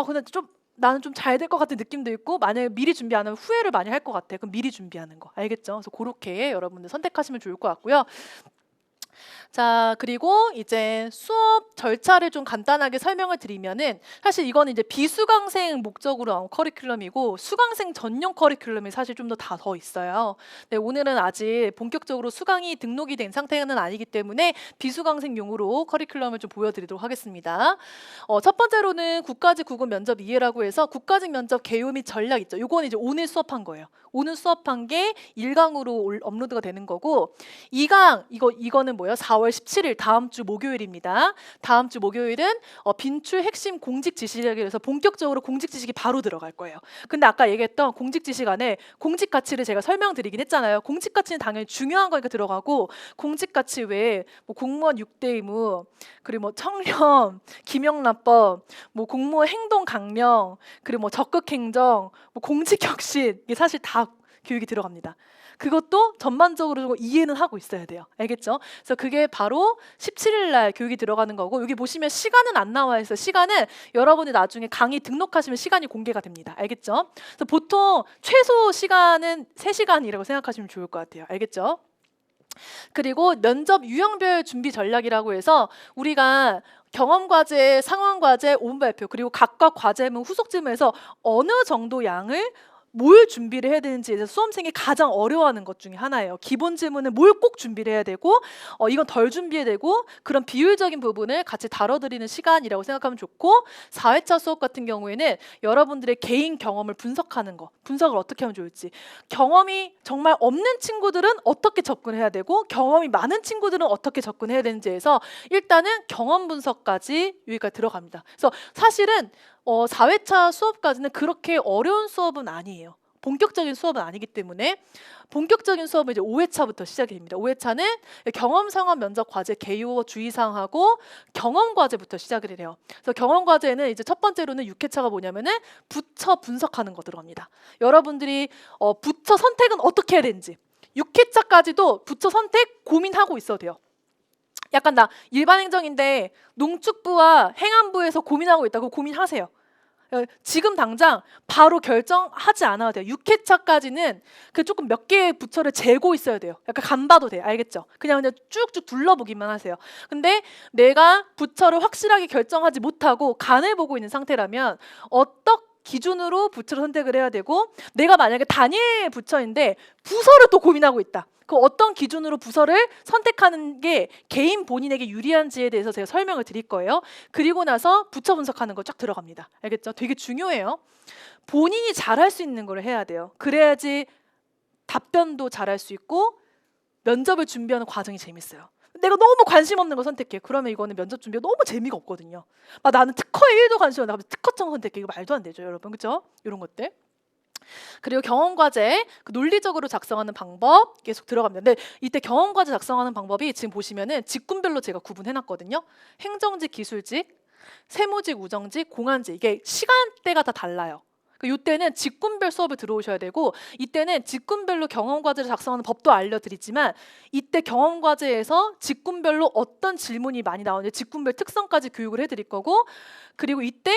근데 좀 나는 좀 잘 될 것 같은 느낌도 있고 만약에 미리 준비 안 하면 후회를 많이 할 것 같아 그럼 미리 준비하는 거 알겠죠? 그래서 그렇게 여러분들 선택하시면 좋을 것 같고요. 자, 그리고 이제 수업 절차를 좀 간단하게 설명을 드리면은 사실 이거는 이제 비수강생 목적으로 나온 커리큘럼이고 수강생 전용 커리큘럼이 사실 좀 더 있어요. 네, 오늘은 아직 본격적으로 수강이 등록이 된 상태는 아니기 때문에 비수강생용으로 커리큘럼을 좀 보여드리도록 하겠습니다. 첫 번째로는 국가직 국어 면접 이해라고 해서 국가직 면접 개요 및 전략 있죠. 요거는 이제 오늘 수업한 거예요. 오늘 수업한 게 1강으로 업로드가 되는 거고 2강 이거는 뭐예요? 4월 17일 다음 주 목요일입니다. 다음 주 목요일은 빈출 핵심 공직 지식에 대해서 본격적으로 공직 지식이 바로 들어갈 거예요. 근데 아까 얘기했던 공직 지식 안에 공직 가치를 제가 설명드리긴 했잖아요. 공직 가치는 당연히 중요한 거니까 들어가고 공직 가치 외에 뭐 공무원 6대 의무 그리고 뭐 청렴, 김영란법, 뭐 공무원 행동 강령, 그리고 뭐 적극 행정, 뭐 공직 혁신 이게 사실 다 교육이 들어갑니다. 그것도 전반적으로 이해는 하고 있어야 돼요. 알겠죠? 그래서 그게 바로 17일 날 교육이 들어가는 거고 여기 보시면 시간은 안 나와 있어요. 시간은 여러분이 나중에 강의 등록하시면 시간이 공개가 됩니다. 알겠죠? 그래서 보통 최소 시간은 3시간이라고 생각하시면 좋을 것 같아요. 알겠죠? 그리고 면접 유형별 준비 전략이라고 해서 우리가 경험과제, 상황과제, 5분 발표 그리고 각각 과제문, 후속 질문에서 어느 정도 양을 뭘 준비를 해야 되는지에 대해서 수험생이 가장 어려워하는 것 중에 하나예요. 기본 질문은 뭘 꼭 준비를 해야 되고 이건 덜 준비해야 되고 그런 비율적인 부분을 같이 다뤄드리는 시간이라고 생각하면 좋고 4회차 수업 같은 경우에는 여러분들의 개인 경험을 분석하는 거 분석을 어떻게 하면 좋을지 경험이 정말 없는 친구들은 어떻게 접근해야 되고 경험이 많은 친구들은 어떻게 접근해야 되는지에서 일단은 경험 분석까지 여기까지 들어갑니다. 그래서 사실은 4회차 수업까지는 그렇게 어려운 수업은 아니에요. 본격적인 수업은 아니기 때문에 본격적인 수업은 이제 5회차부터 시작이 됩니다. 5회차는 경험 상황 면접 과제 개요 주의사항하고 경험 과제부터 시작을 해요. 그래서 경험 과제는 이제 첫 번째로는 6회차가 뭐냐면은 부처 분석하는 거 들어갑니다. 여러분들이 부처 선택은 어떻게 해야 되는지 6회차까지도 부처 선택 고민하고 있어도 돼요. 약간 나 일반 행정인데 농축부와 행안부에서 고민하고 있다고 고민하세요. 지금 당장 바로 결정하지 않아도 돼요. 6회차까지는 그 조금 몇 개의 부처를 재고 있어야 돼요. 약간 간봐도 돼요. 알겠죠? 그냥 쭉쭉 둘러보기만 하세요. 근데 내가 부처를 확실하게 결정하지 못하고 간을 보고 있는 상태라면 어떤 기준으로 부처를 선택을 해야 되고 내가 만약에 단일 부처인데 부서를 또 고민하고 있다. 그 어떤 기준으로 부서를 선택하는 게 개인 본인에게 유리한지에 대해서 제가 설명을 드릴 거예요. 그리고 나서 부처 분석하는 거 쫙 들어갑니다. 알겠죠? 되게 중요해요. 본인이 잘할 수 있는 걸 해야 돼요. 그래야지 답변도 잘할 수 있고 면접을 준비하는 과정이 재밌어요. 내가 너무 관심 없는 거 선택해. 그러면 이거는 면접 준비가 너무 재미가 없거든요. 나는 특허에 1도 관심 없는데 갑자기 특허청 선택해. 이거 말도 안 되죠, 여러분. 그렇죠? 이런 것들. 그리고 경험과제 논리적으로 작성하는 방법 계속 들어갑니다. 근데 이때 경험과제 작성하는 방법이 지금 보시면은 직군별로 제가 구분해놨거든요. 행정직, 기술직, 세무직, 우정직, 공안직 이게 시간대가 다 달라요. 이때는 직군별 수업을 들어오셔야 되고 이때는 직군별로 경험과제를 작성하는 법도 알려드리지만 이때 경험과제에서 직군별로 어떤 질문이 많이 나오는지 직군별 특성까지 교육을 해드릴 거고 그리고 이때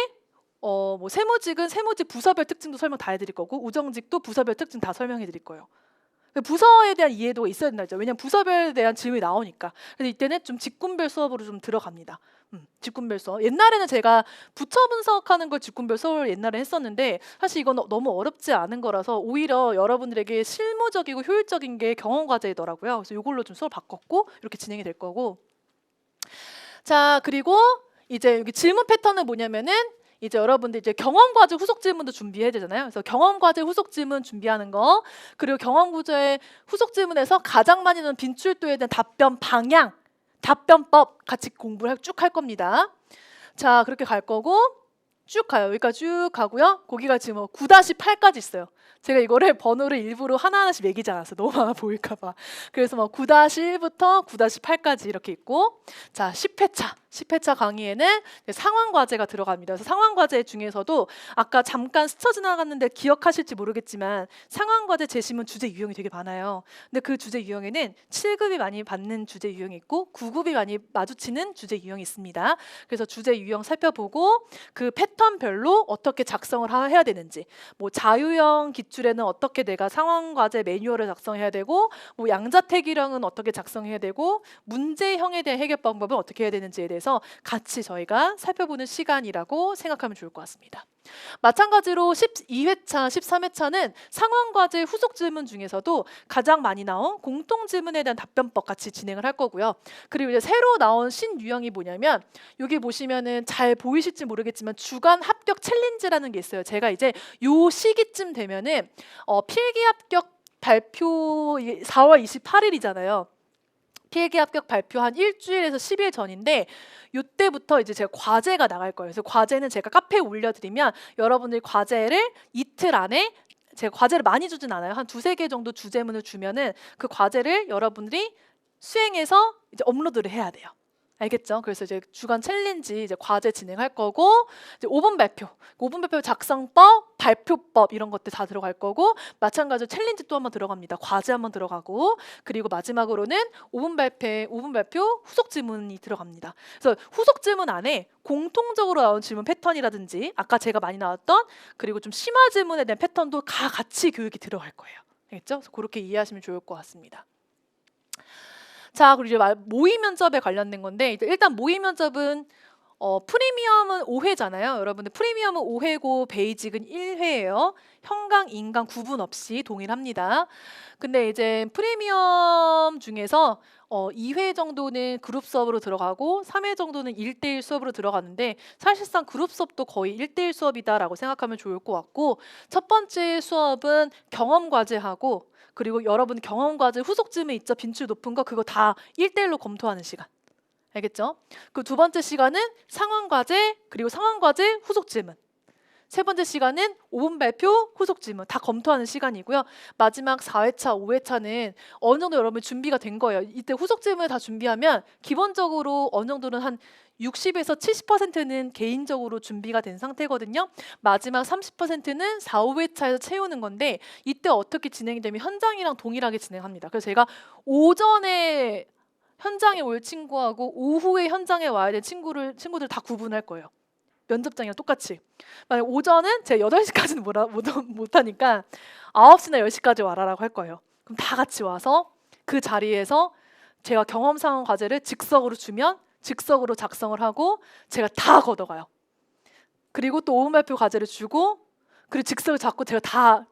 뭐 세무직은 세무직 부서별 특징도 설명 다 해드릴 거고 우정직도 부서별 특징 다 설명해 드릴 거예요. 부서에 대한 이해도가 있어야 된다죠. 왜냐하면 부서별에 대한 질문이 나오니까. 그래서 이때는 좀 직군별 수업으로 좀 들어갑니다. 직군별 수업. 옛날에는 제가 부처 분석하는 걸 직군별 수업을 옛날에 했었는데 사실 이건 너무 어렵지 않은 거라서 오히려 여러분들에게 실무적이고 효율적인 게 경험 과제이더라고요. 그래서 이걸로 좀 수업 바꿨고 이렇게 진행이 될 거고. 자, 그리고 이제 여기 질문 패턴은 뭐냐면은 이제 여러분들 이제 경험 과제 후속 질문도 준비해야 되잖아요. 그래서 경험 과제 후속 질문 준비하는 거, 그리고 경험 과제 후속 질문에서 가장 많이 나오는 빈출도에 대한 답변 방향, 답변법 같이 공부를 쭉 할 겁니다. 자, 그렇게 갈 거고 쭉 가요. 여기까지 쭉 가고요. 거기가 지금 9-8까지 있어요. 제가 이거를 번호를 일부러 하나하나씩 매기지 않았어요. 너무 많아 보일까 봐. 그래서 9-1부터 9-8까지 이렇게 있고 자, 10회차 강의에는 상황 과제가 들어갑니다. 그래서 상황 과제 중에서도 아까 잠깐 스쳐 지나갔는데 기억하실지 모르겠지만 상황 과제 제시문 주제 유형이 되게 많아요. 근데 그 주제 유형에는 7급이 많이 받는 주제 유형이 있고 9급이 많이 마주치는 주제 유형이 있습니다. 그래서 주제 유형 살펴보고 그 패턴별로 어떻게 작성을 해야 되는지 뭐 자유형 기출에는 어떻게 내가 상황 과제 매뉴얼을 작성해야 되고 뭐 양자택일형은 어떻게 작성해야 되고 문제형에 대한 해결 방법은 어떻게 해야 되는지에 대해서 같이 저희가 살펴보는 시간이라고 생각하면 좋을 것 같습니다. 마찬가지로 12회차, 13회차는 상황과제 후속 질문 중에서도 가장 많이 나온 공통 질문에 대한 답변법 같이 진행을 할 거고요. 그리고 이제 새로 나온 신유형이 뭐냐면 여기 보시면은 잘 보이실지 모르겠지만 주간 합격 챌린지라는 게 있어요. 제가 이제 요 시기쯤 되면은 필기 합격 발표 4월 28일이잖아요. 필기 합격 발표 한 일주일에서 10일 전인데 이때부터 이제 제가 과제가 나갈 거예요. 그래서 과제는 제가 카페에 올려드리면 여러분들이 과제를 이틀 안에 제가 과제를 많이 주진 않아요. 한 2-3개 정도 주제문을 주면은 그 과제를 여러분들이 수행해서 이제 업로드를 해야 돼요. 알겠죠? 그래서 이제 주간 챌린지 이제 과제 진행할 거고 이제 5분 발표 작성법, 발표법 이런 것들 다 들어갈 거고 마찬가지로 챌린지 또 한번 들어갑니다. 과제 한번 들어가고 그리고 마지막으로는 5분 발표 후속 질문이 들어갑니다. 그래서 후속 질문 안에 공통적으로 나온 질문 패턴이라든지 아까 제가 많이 나왔던 그리고 좀 심화 질문에 대한 패턴도 다 같이 교육이 들어갈 거예요. 알겠죠? 그래서 그렇게 이해하시면 좋을 것 같습니다. 자, 그리고 이제 모의 면접에 관련된 건데 일단 모의 면접은 프리미엄은 5회잖아요. 여러분들 프리미엄은 5회고 베이직은 1회예요. 형강, 인강 구분 없이 동일합니다. 근데 이제 프리미엄 중에서 2회 정도는 그룹 수업으로 들어가고 3회 정도는 1대1 수업으로 들어가는데 사실상 그룹 수업도 거의 1대1 수업이다라고 생각하면 좋을 것 같고 첫 번째 수업은 경험 과제하고 그리고 여러분 경험 과제 후속 질문 있죠? 빈출 높은 거 그거 다 1대1로 검토하는 시간. 알겠죠? 그 두 번째 시간은 상황 과제 그리고 상황 과제 후속 질문. 세 번째 시간은 5분 발표 후속 질문 다 검토하는 시간이고요. 마지막 4회차, 5회차는 어느 정도 여러분 준비가 된 거예요. 이때 후속 질문을 다 준비하면 기본적으로 어느 정도는 한 60에서 70%는 개인적으로 준비가 된 상태거든요. 마지막 30%는 4, 5회차에서 채우는 건데 이때 어떻게 진행이 되면 현장이랑 동일하게 진행합니다. 그래서 제가 오전에 현장에 올 친구하고 오후에 현장에 와야 될 친구들 다 구분할 거예요. 면접장이랑 똑같이. 만약 오전은 제가 8시까지는 못하니까 9시나 10시까지 와라라고 할 거예요. 그럼 다 같이 와서 그 자리에서 제가 경험상 과제를 즉석으로 주면 즉석으로 작성을 하고 제가 다 걷어가요. 그리고 또 오후 발표 과제를 주고 그리고 즉석을 잡고 제가 다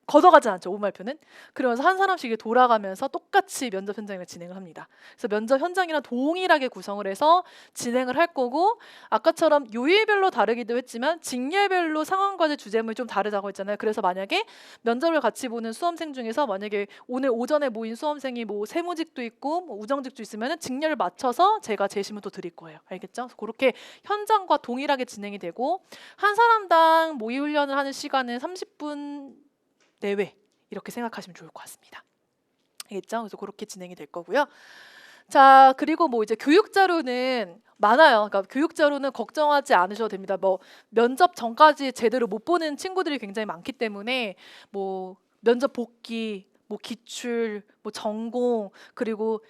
걷어가지 않죠. 오후 발표는. 그러면서 한 사람씩 이렇게 돌아가면서 똑같이 면접 현장을 진행을 합니다. 그래서 면접 현장이랑 동일하게 구성을 해서 진행을 할 거고 아까처럼 요일별로 다르기도 했지만 직렬별로 상황과제 주제물이 좀 다르다고 했잖아요. 그래서 만약에 면접을 같이 보는 수험생 중에서 만약에 오늘 오전에 모인 수험생이 뭐 세무직도 있고 뭐 우정직도 있으면 직렬을 맞춰서 제가 제시문 또 드릴 거예요. 알겠죠? 그래서 그렇게 현장과 동일하게 진행이 되고 한 사람당 모의 훈련을 하는 시간은 30분 내외 이렇게 생각하시면 좋을 것 같습니다. 알겠죠? 그래서 그렇게 진행이 될 거고요. 자, 그리고 뭐 이제 교육 자료는 많아요. 그러니까 교육 자료는 걱정하지 않으셔도 됩니다. 뭐 면접 전까지 제대로 못 보는 친구들이 굉장히 많기 때문에 뭐 면접 복기, 뭐 기출, 뭐 전공 그리고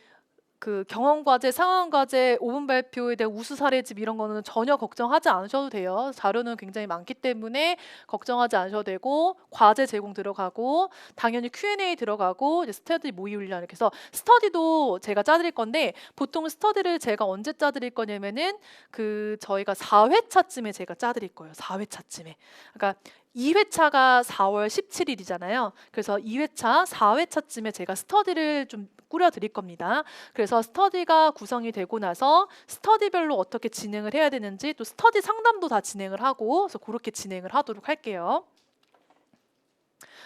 그 경험 과제, 상황 과제, 5분 발표에 대한 우수 사례집 이런 거는 전혀 걱정하지 않으셔도 돼요. 자료는 굉장히 많기 때문에 걱정하지 않으셔도 되고 과제 제공 들어가고 당연히 Q&A 들어가고 이제 스터디 모의 훈련 이렇게 해서 스터디도 제가 짜드릴 건데 보통 스터디를 제가 언제 짜드릴 거냐면은 그 저희가 4회차쯤에 제가 짜드릴 거예요. 4회차쯤에. 그러니까 2회차가 4월 17일이잖아요. 그래서 2회차, 4회차쯤에 제가 스터디를 좀 꾸려 드릴 겁니다. 그래서 스터디가 구성이 되고 나서 스터디별로 어떻게 진행을 해야 되는지 또 스터디 상담도 다 진행을 하고 그래서 그렇게 진행을 하도록 할게요.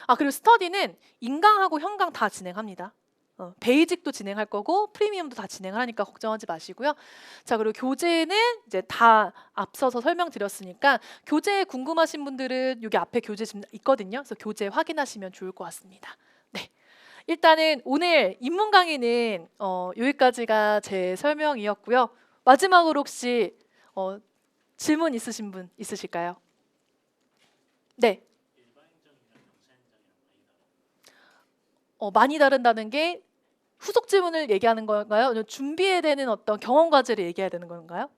아 그리고 스터디는 인강하고 현강 다 진행합니다. 베이직도 진행할 거고 프리미엄도 다 진행을 하니까 걱정하지 마시고요. 자 그리고 교재는 이제 다 앞서서 설명드렸으니까 교재 궁금하신 분들은 여기 앞에 교재 지금 있거든요. 그래서 교재 확인하시면 좋을 것 같습니다. 네. 일단은 오늘 입문 강의는 여기까지가 제 설명이었고요. 마지막으로 혹시 질문 있으신 분 있으실까요? 네. 많이 다른다는 게 후속 질문을 얘기하는 건가요? 아니면 준비해야 되는 어떤 경험 과제를 얘기해야 되는 건가요?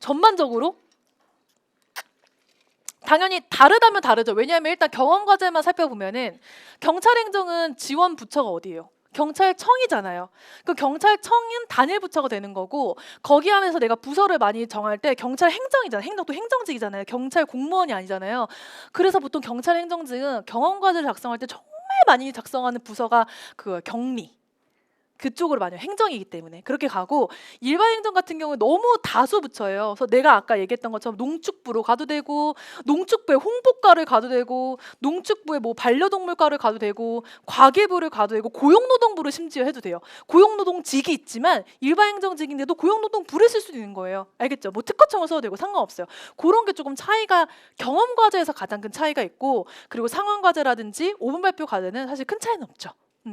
전반적으로? 당연히 다르다면 다르죠. 왜냐하면 일단 경험 과제만 살펴보면은 경찰행정은 지원 부처가 어디예요? 경찰청이잖아요. 그 경찰청은 단일 부처가 되는 거고 거기 안에서 내가 부서를 많이 정할 때 경찰행정이잖아요. 행정도 행정직이잖아요. 경찰 공무원이 아니잖아요. 그래서 보통 경찰행정직은 경험 과제를 작성할 때 정말 많이 작성하는 부서가 그 경리 그쪽으로 많이 행정이기 때문에 그렇게 가고 일반 행정 같은 경우는 너무 다수 부처예요. 그래서 내가 아까 얘기했던 것처럼 농축부로 가도 되고 농축부에 홍보과를 가도 되고 농축부에 뭐 반려동물과를 가도 되고 과계부를 가도 되고 고용노동부를 심지어 해도 돼요. 고용노동직이 있지만 일반 행정직인데도 고용노동부를 쓸 수도 있는 거예요. 알겠죠? 뭐 특허청을 써도 되고 상관없어요. 그런 게 조금 차이가 경험 과제에서 가장 큰 차이가 있고 그리고 상황 과제라든지 5분 발표 과제는 사실 큰 차이는 없죠.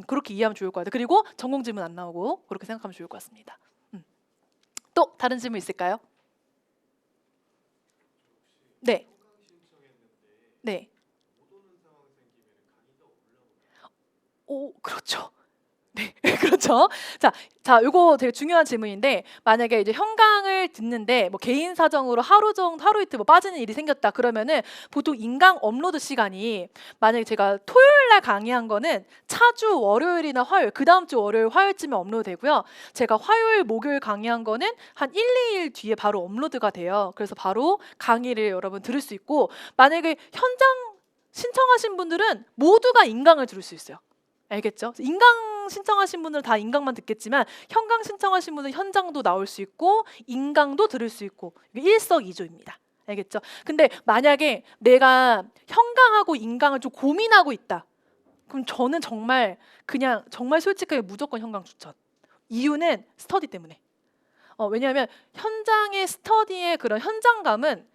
그렇게 이해하면 좋을 것 같아요. 그리고 전공 질문 안 나오고 그렇게 생각하면 좋을 것 같습니다. 또 다른 질문 있을까요? 네. 네. 오, 그렇죠. 네, 그렇죠. 자, 요거 되게 중요한 질문인데 만약에 이제 현강을 듣는데 뭐 개인 사정으로 하루 이틀 뭐 빠지는 일이 생겼다 그러면은 보통 인강 업로드 시간이 만약에 제가 토요일 날 강의한 거는 차주 월요일이나 화요일 그 다음 주 월요일 화요일쯤에 업로드 되고요. 제가 화요일 목요일 강의한 거는 한 1, 2일 뒤에 바로 업로드가 돼요. 그래서 바로 강의를 여러분 들을 수 있고 만약에 현장 신청하신 분들은 모두가 인강을 들을 수 있어요. 알겠죠? 인강 신청하신 분들은 다 인강만 듣겠지만 현강 신청하신 분은 현장도 나올 수 있고 인강도 들을 수 있고 이게 일석이조입니다. 알겠죠? 근데 만약에 내가 현강하고 인강을 좀 고민하고 있다. 그럼 저는 정말 그냥 정말 솔직하게 무조건 현강 추천. 이유는 스터디 때문에. 왜냐하면 현장의 스터디의 그런 현장감은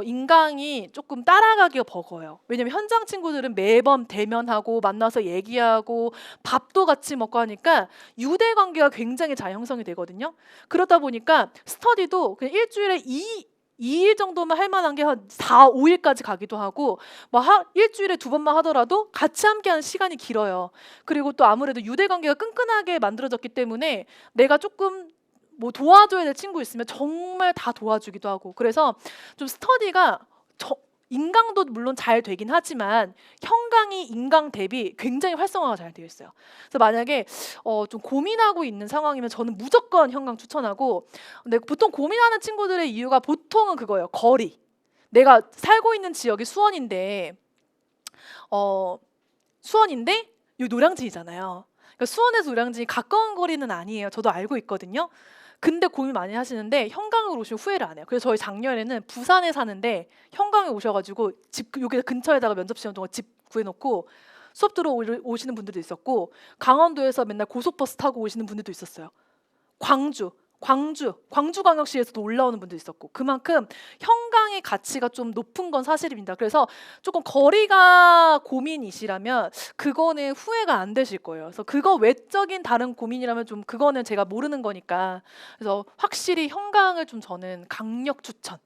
인강이 조금 따라가기가 버거워요. 왜냐면 현장 친구들은 매번 대면하고 만나서 얘기하고 밥도 같이 먹고 하니까 유대 관계가 굉장히 잘 형성이 되거든요. 그러다 보니까 스터디도 그냥 일주일에 2일 정도만 할 만한 게 한 4, 5일까지 가기도 하고 뭐 일주일에 2번만 하더라도 같이 함께하는 시간이 길어요. 그리고 또 아무래도 유대 관계가 끈끈하게 만들어졌기 때문에 내가 조금 뭐 도와줘야 될 친구 있으면 정말 다 도와주기도 하고 그래서 좀 스터디가 인강도 물론 잘 되긴 하지만 현강이 인강 대비 굉장히 활성화가 잘 되어 있어요. 그래서 만약에 좀 고민하고 있는 상황이면 저는 무조건 현강 추천하고 근데 보통 고민하는 친구들의 이유가 보통은 그거예요. 거리. 내가 살고 있는 지역이 수원인데 여기 노량진이잖아요. 그러니까 수원에서 노량진이 가까운 거리는 아니에요. 저도 알고 있거든요. 근데 고민 많이 하시는데 현강으로 오시면 후회를 안 해요. 그래서 저희 작년에는 부산에 사는데 현강에 오셔가지고 집 여기 근처에다가 면접 시간 동안 집 구해놓고 수업 들어 오시는 분들도 있었고 강원도에서 맨날 고속버스 타고 오시는 분들도 있었어요. 광주광역시에서도 올라오는 분도 있었고 그만큼 현강의 가치가 좀 높은 건 사실입니다. 그래서 조금 거리가 고민이시라면 그거는 후회가 안 되실 거예요. 그래서 그거 외적인 다른 고민이라면 좀 그거는 제가 모르는 거니까 그래서 확실히 현강을 좀 저는 강력 추천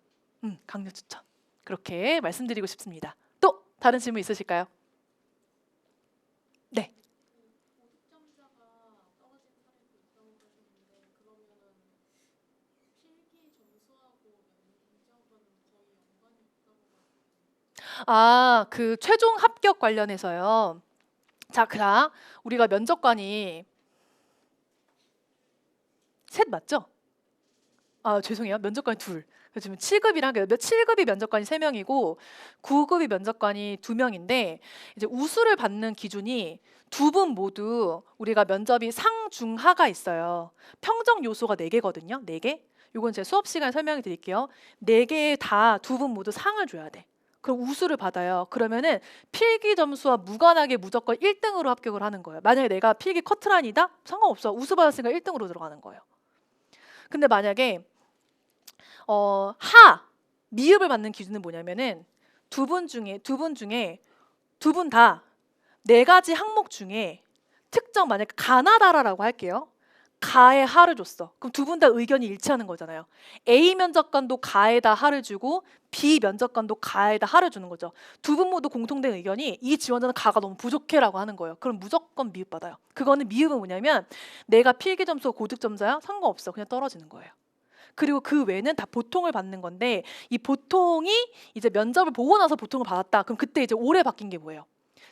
그렇게 말씀드리고 싶습니다. 또 다른 질문 있으실까요? 네. 그 최종 합격 관련해서요. 자, 그럼 우리가 면접관이 셋 맞죠? 죄송해요. 면접관이 둘. 그래서 지금 7급이랑 7급이 면접관이 3명이고 9급이 면접관이 2명인데 이제 우수를 받는 기준이 두 분 모두 우리가 면접이 상중하가 있어요. 평정 요소가 4개거든요. 4개. 이건 제 수업 시간에 설명해 드릴게요. 4개 다 두 분 모두 상을 줘야 돼. 그럼 우수를 받아요. 그러면은 필기 점수와 무관하게 무조건 1등으로 합격을 하는 거예요. 만약에 내가 필기 커트라인이다? 상관없어. 우수 받았으니까 1등으로 들어가는 거예요. 근데 만약에 미흡을 받는 기준은 뭐냐면은 두 분 중에 두 분 다 4가지 항목 중에 특정 만약 가나다라라고 할게요. 가에 하를 줬어. 그럼 두 분 다 의견이 일치하는 거잖아요. A 면접관도 가에다 하를 주고 B 면접관도 가에다 하를 주는 거죠. 두 분 모두 공통된 의견이 이 지원자는 가가 너무 부족해라고 하는 거예요. 그럼 무조건 미흡 받아요. 그거는 미흡은 뭐냐면 내가 필기 점수가 고득점자야? 상관없어. 그냥 떨어지는 거예요. 그리고 그 외에는 다 보통을 받는 건데 이 보통이 이제 면접을 보고 나서 보통을 받았다. 그럼 그때 이제 올해 바뀐 게 뭐예요?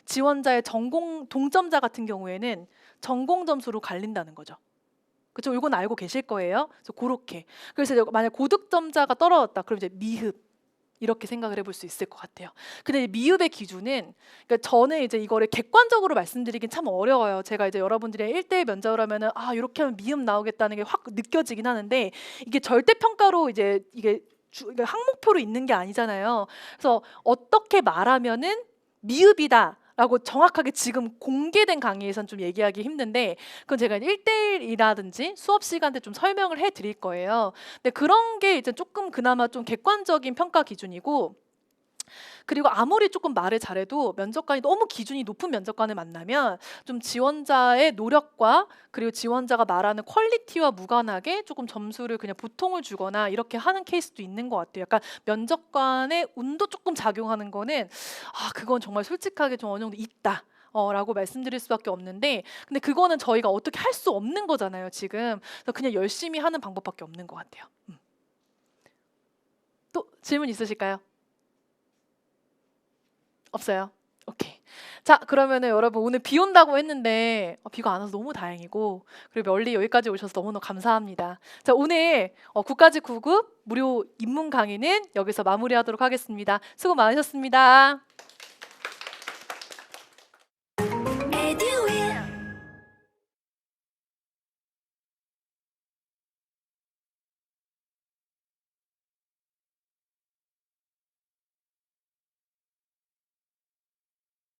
지원자의 전공 동점자 같은 경우에는 전공 점수로 갈린다는 거죠. 그렇죠? 이건 알고 계실 거예요. 그래서 그렇게. 그래서 이제 만약 고득점자가 떨어졌다. 그럼 이제 미흡 이렇게 생각을 해볼 수 있을 것 같아요. 근데 미흡의 기준은 그러니까 저는 이제 이거를 객관적으로 말씀드리긴 참 어려워요. 제가 이제 여러분들이 1대1 면접을 하면은 이렇게 하면 미흡 나오겠다는 게 확 느껴지긴 하는데 이게 절대 평가로 이제 이게 항목표로 있는 게 아니잖아요. 그래서 어떻게 말하면은 미흡이다. 라고 정확하게 지금 공개된 강의에선 좀 얘기하기 힘든데 그건 제가 1대1이라든지 수업 시간 때 좀 설명을 해드릴 거예요. 근데 그런 게 이제 조금 그나마 좀 객관적인 평가 기준이고 그리고 아무리 조금 말을 잘해도 면접관이 너무 기준이 높은 면접관을 만나면 좀 지원자의 노력과 그리고 지원자가 말하는 퀄리티와 무관하게 조금 점수를 그냥 보통을 주거나 이렇게 하는 케이스도 있는 것 같아요. 약간 면접관의 운도 조금 작용하는 거는 그건 정말 솔직하게 좀 어느 정도 있다. 라고 말씀드릴 수밖에 없는데, 근데 그거는 저희가 어떻게 할 수 없는 거잖아요 지금. 그래서 그냥 열심히 하는 방법밖에 없는 것 같아요. 또 질문 있으실까요? 없어요? 오케이. 자, 그러면은 여러분 오늘 비 온다고 했는데 비가 안 와서 너무 다행이고, 그리고 멀리 여기까지 오셔서 너무너무 감사합니다. 자, 오늘 9까지 9급 무료 입문 강의는 여기서 마무리하도록 하겠습니다. 수고 많으셨습니다.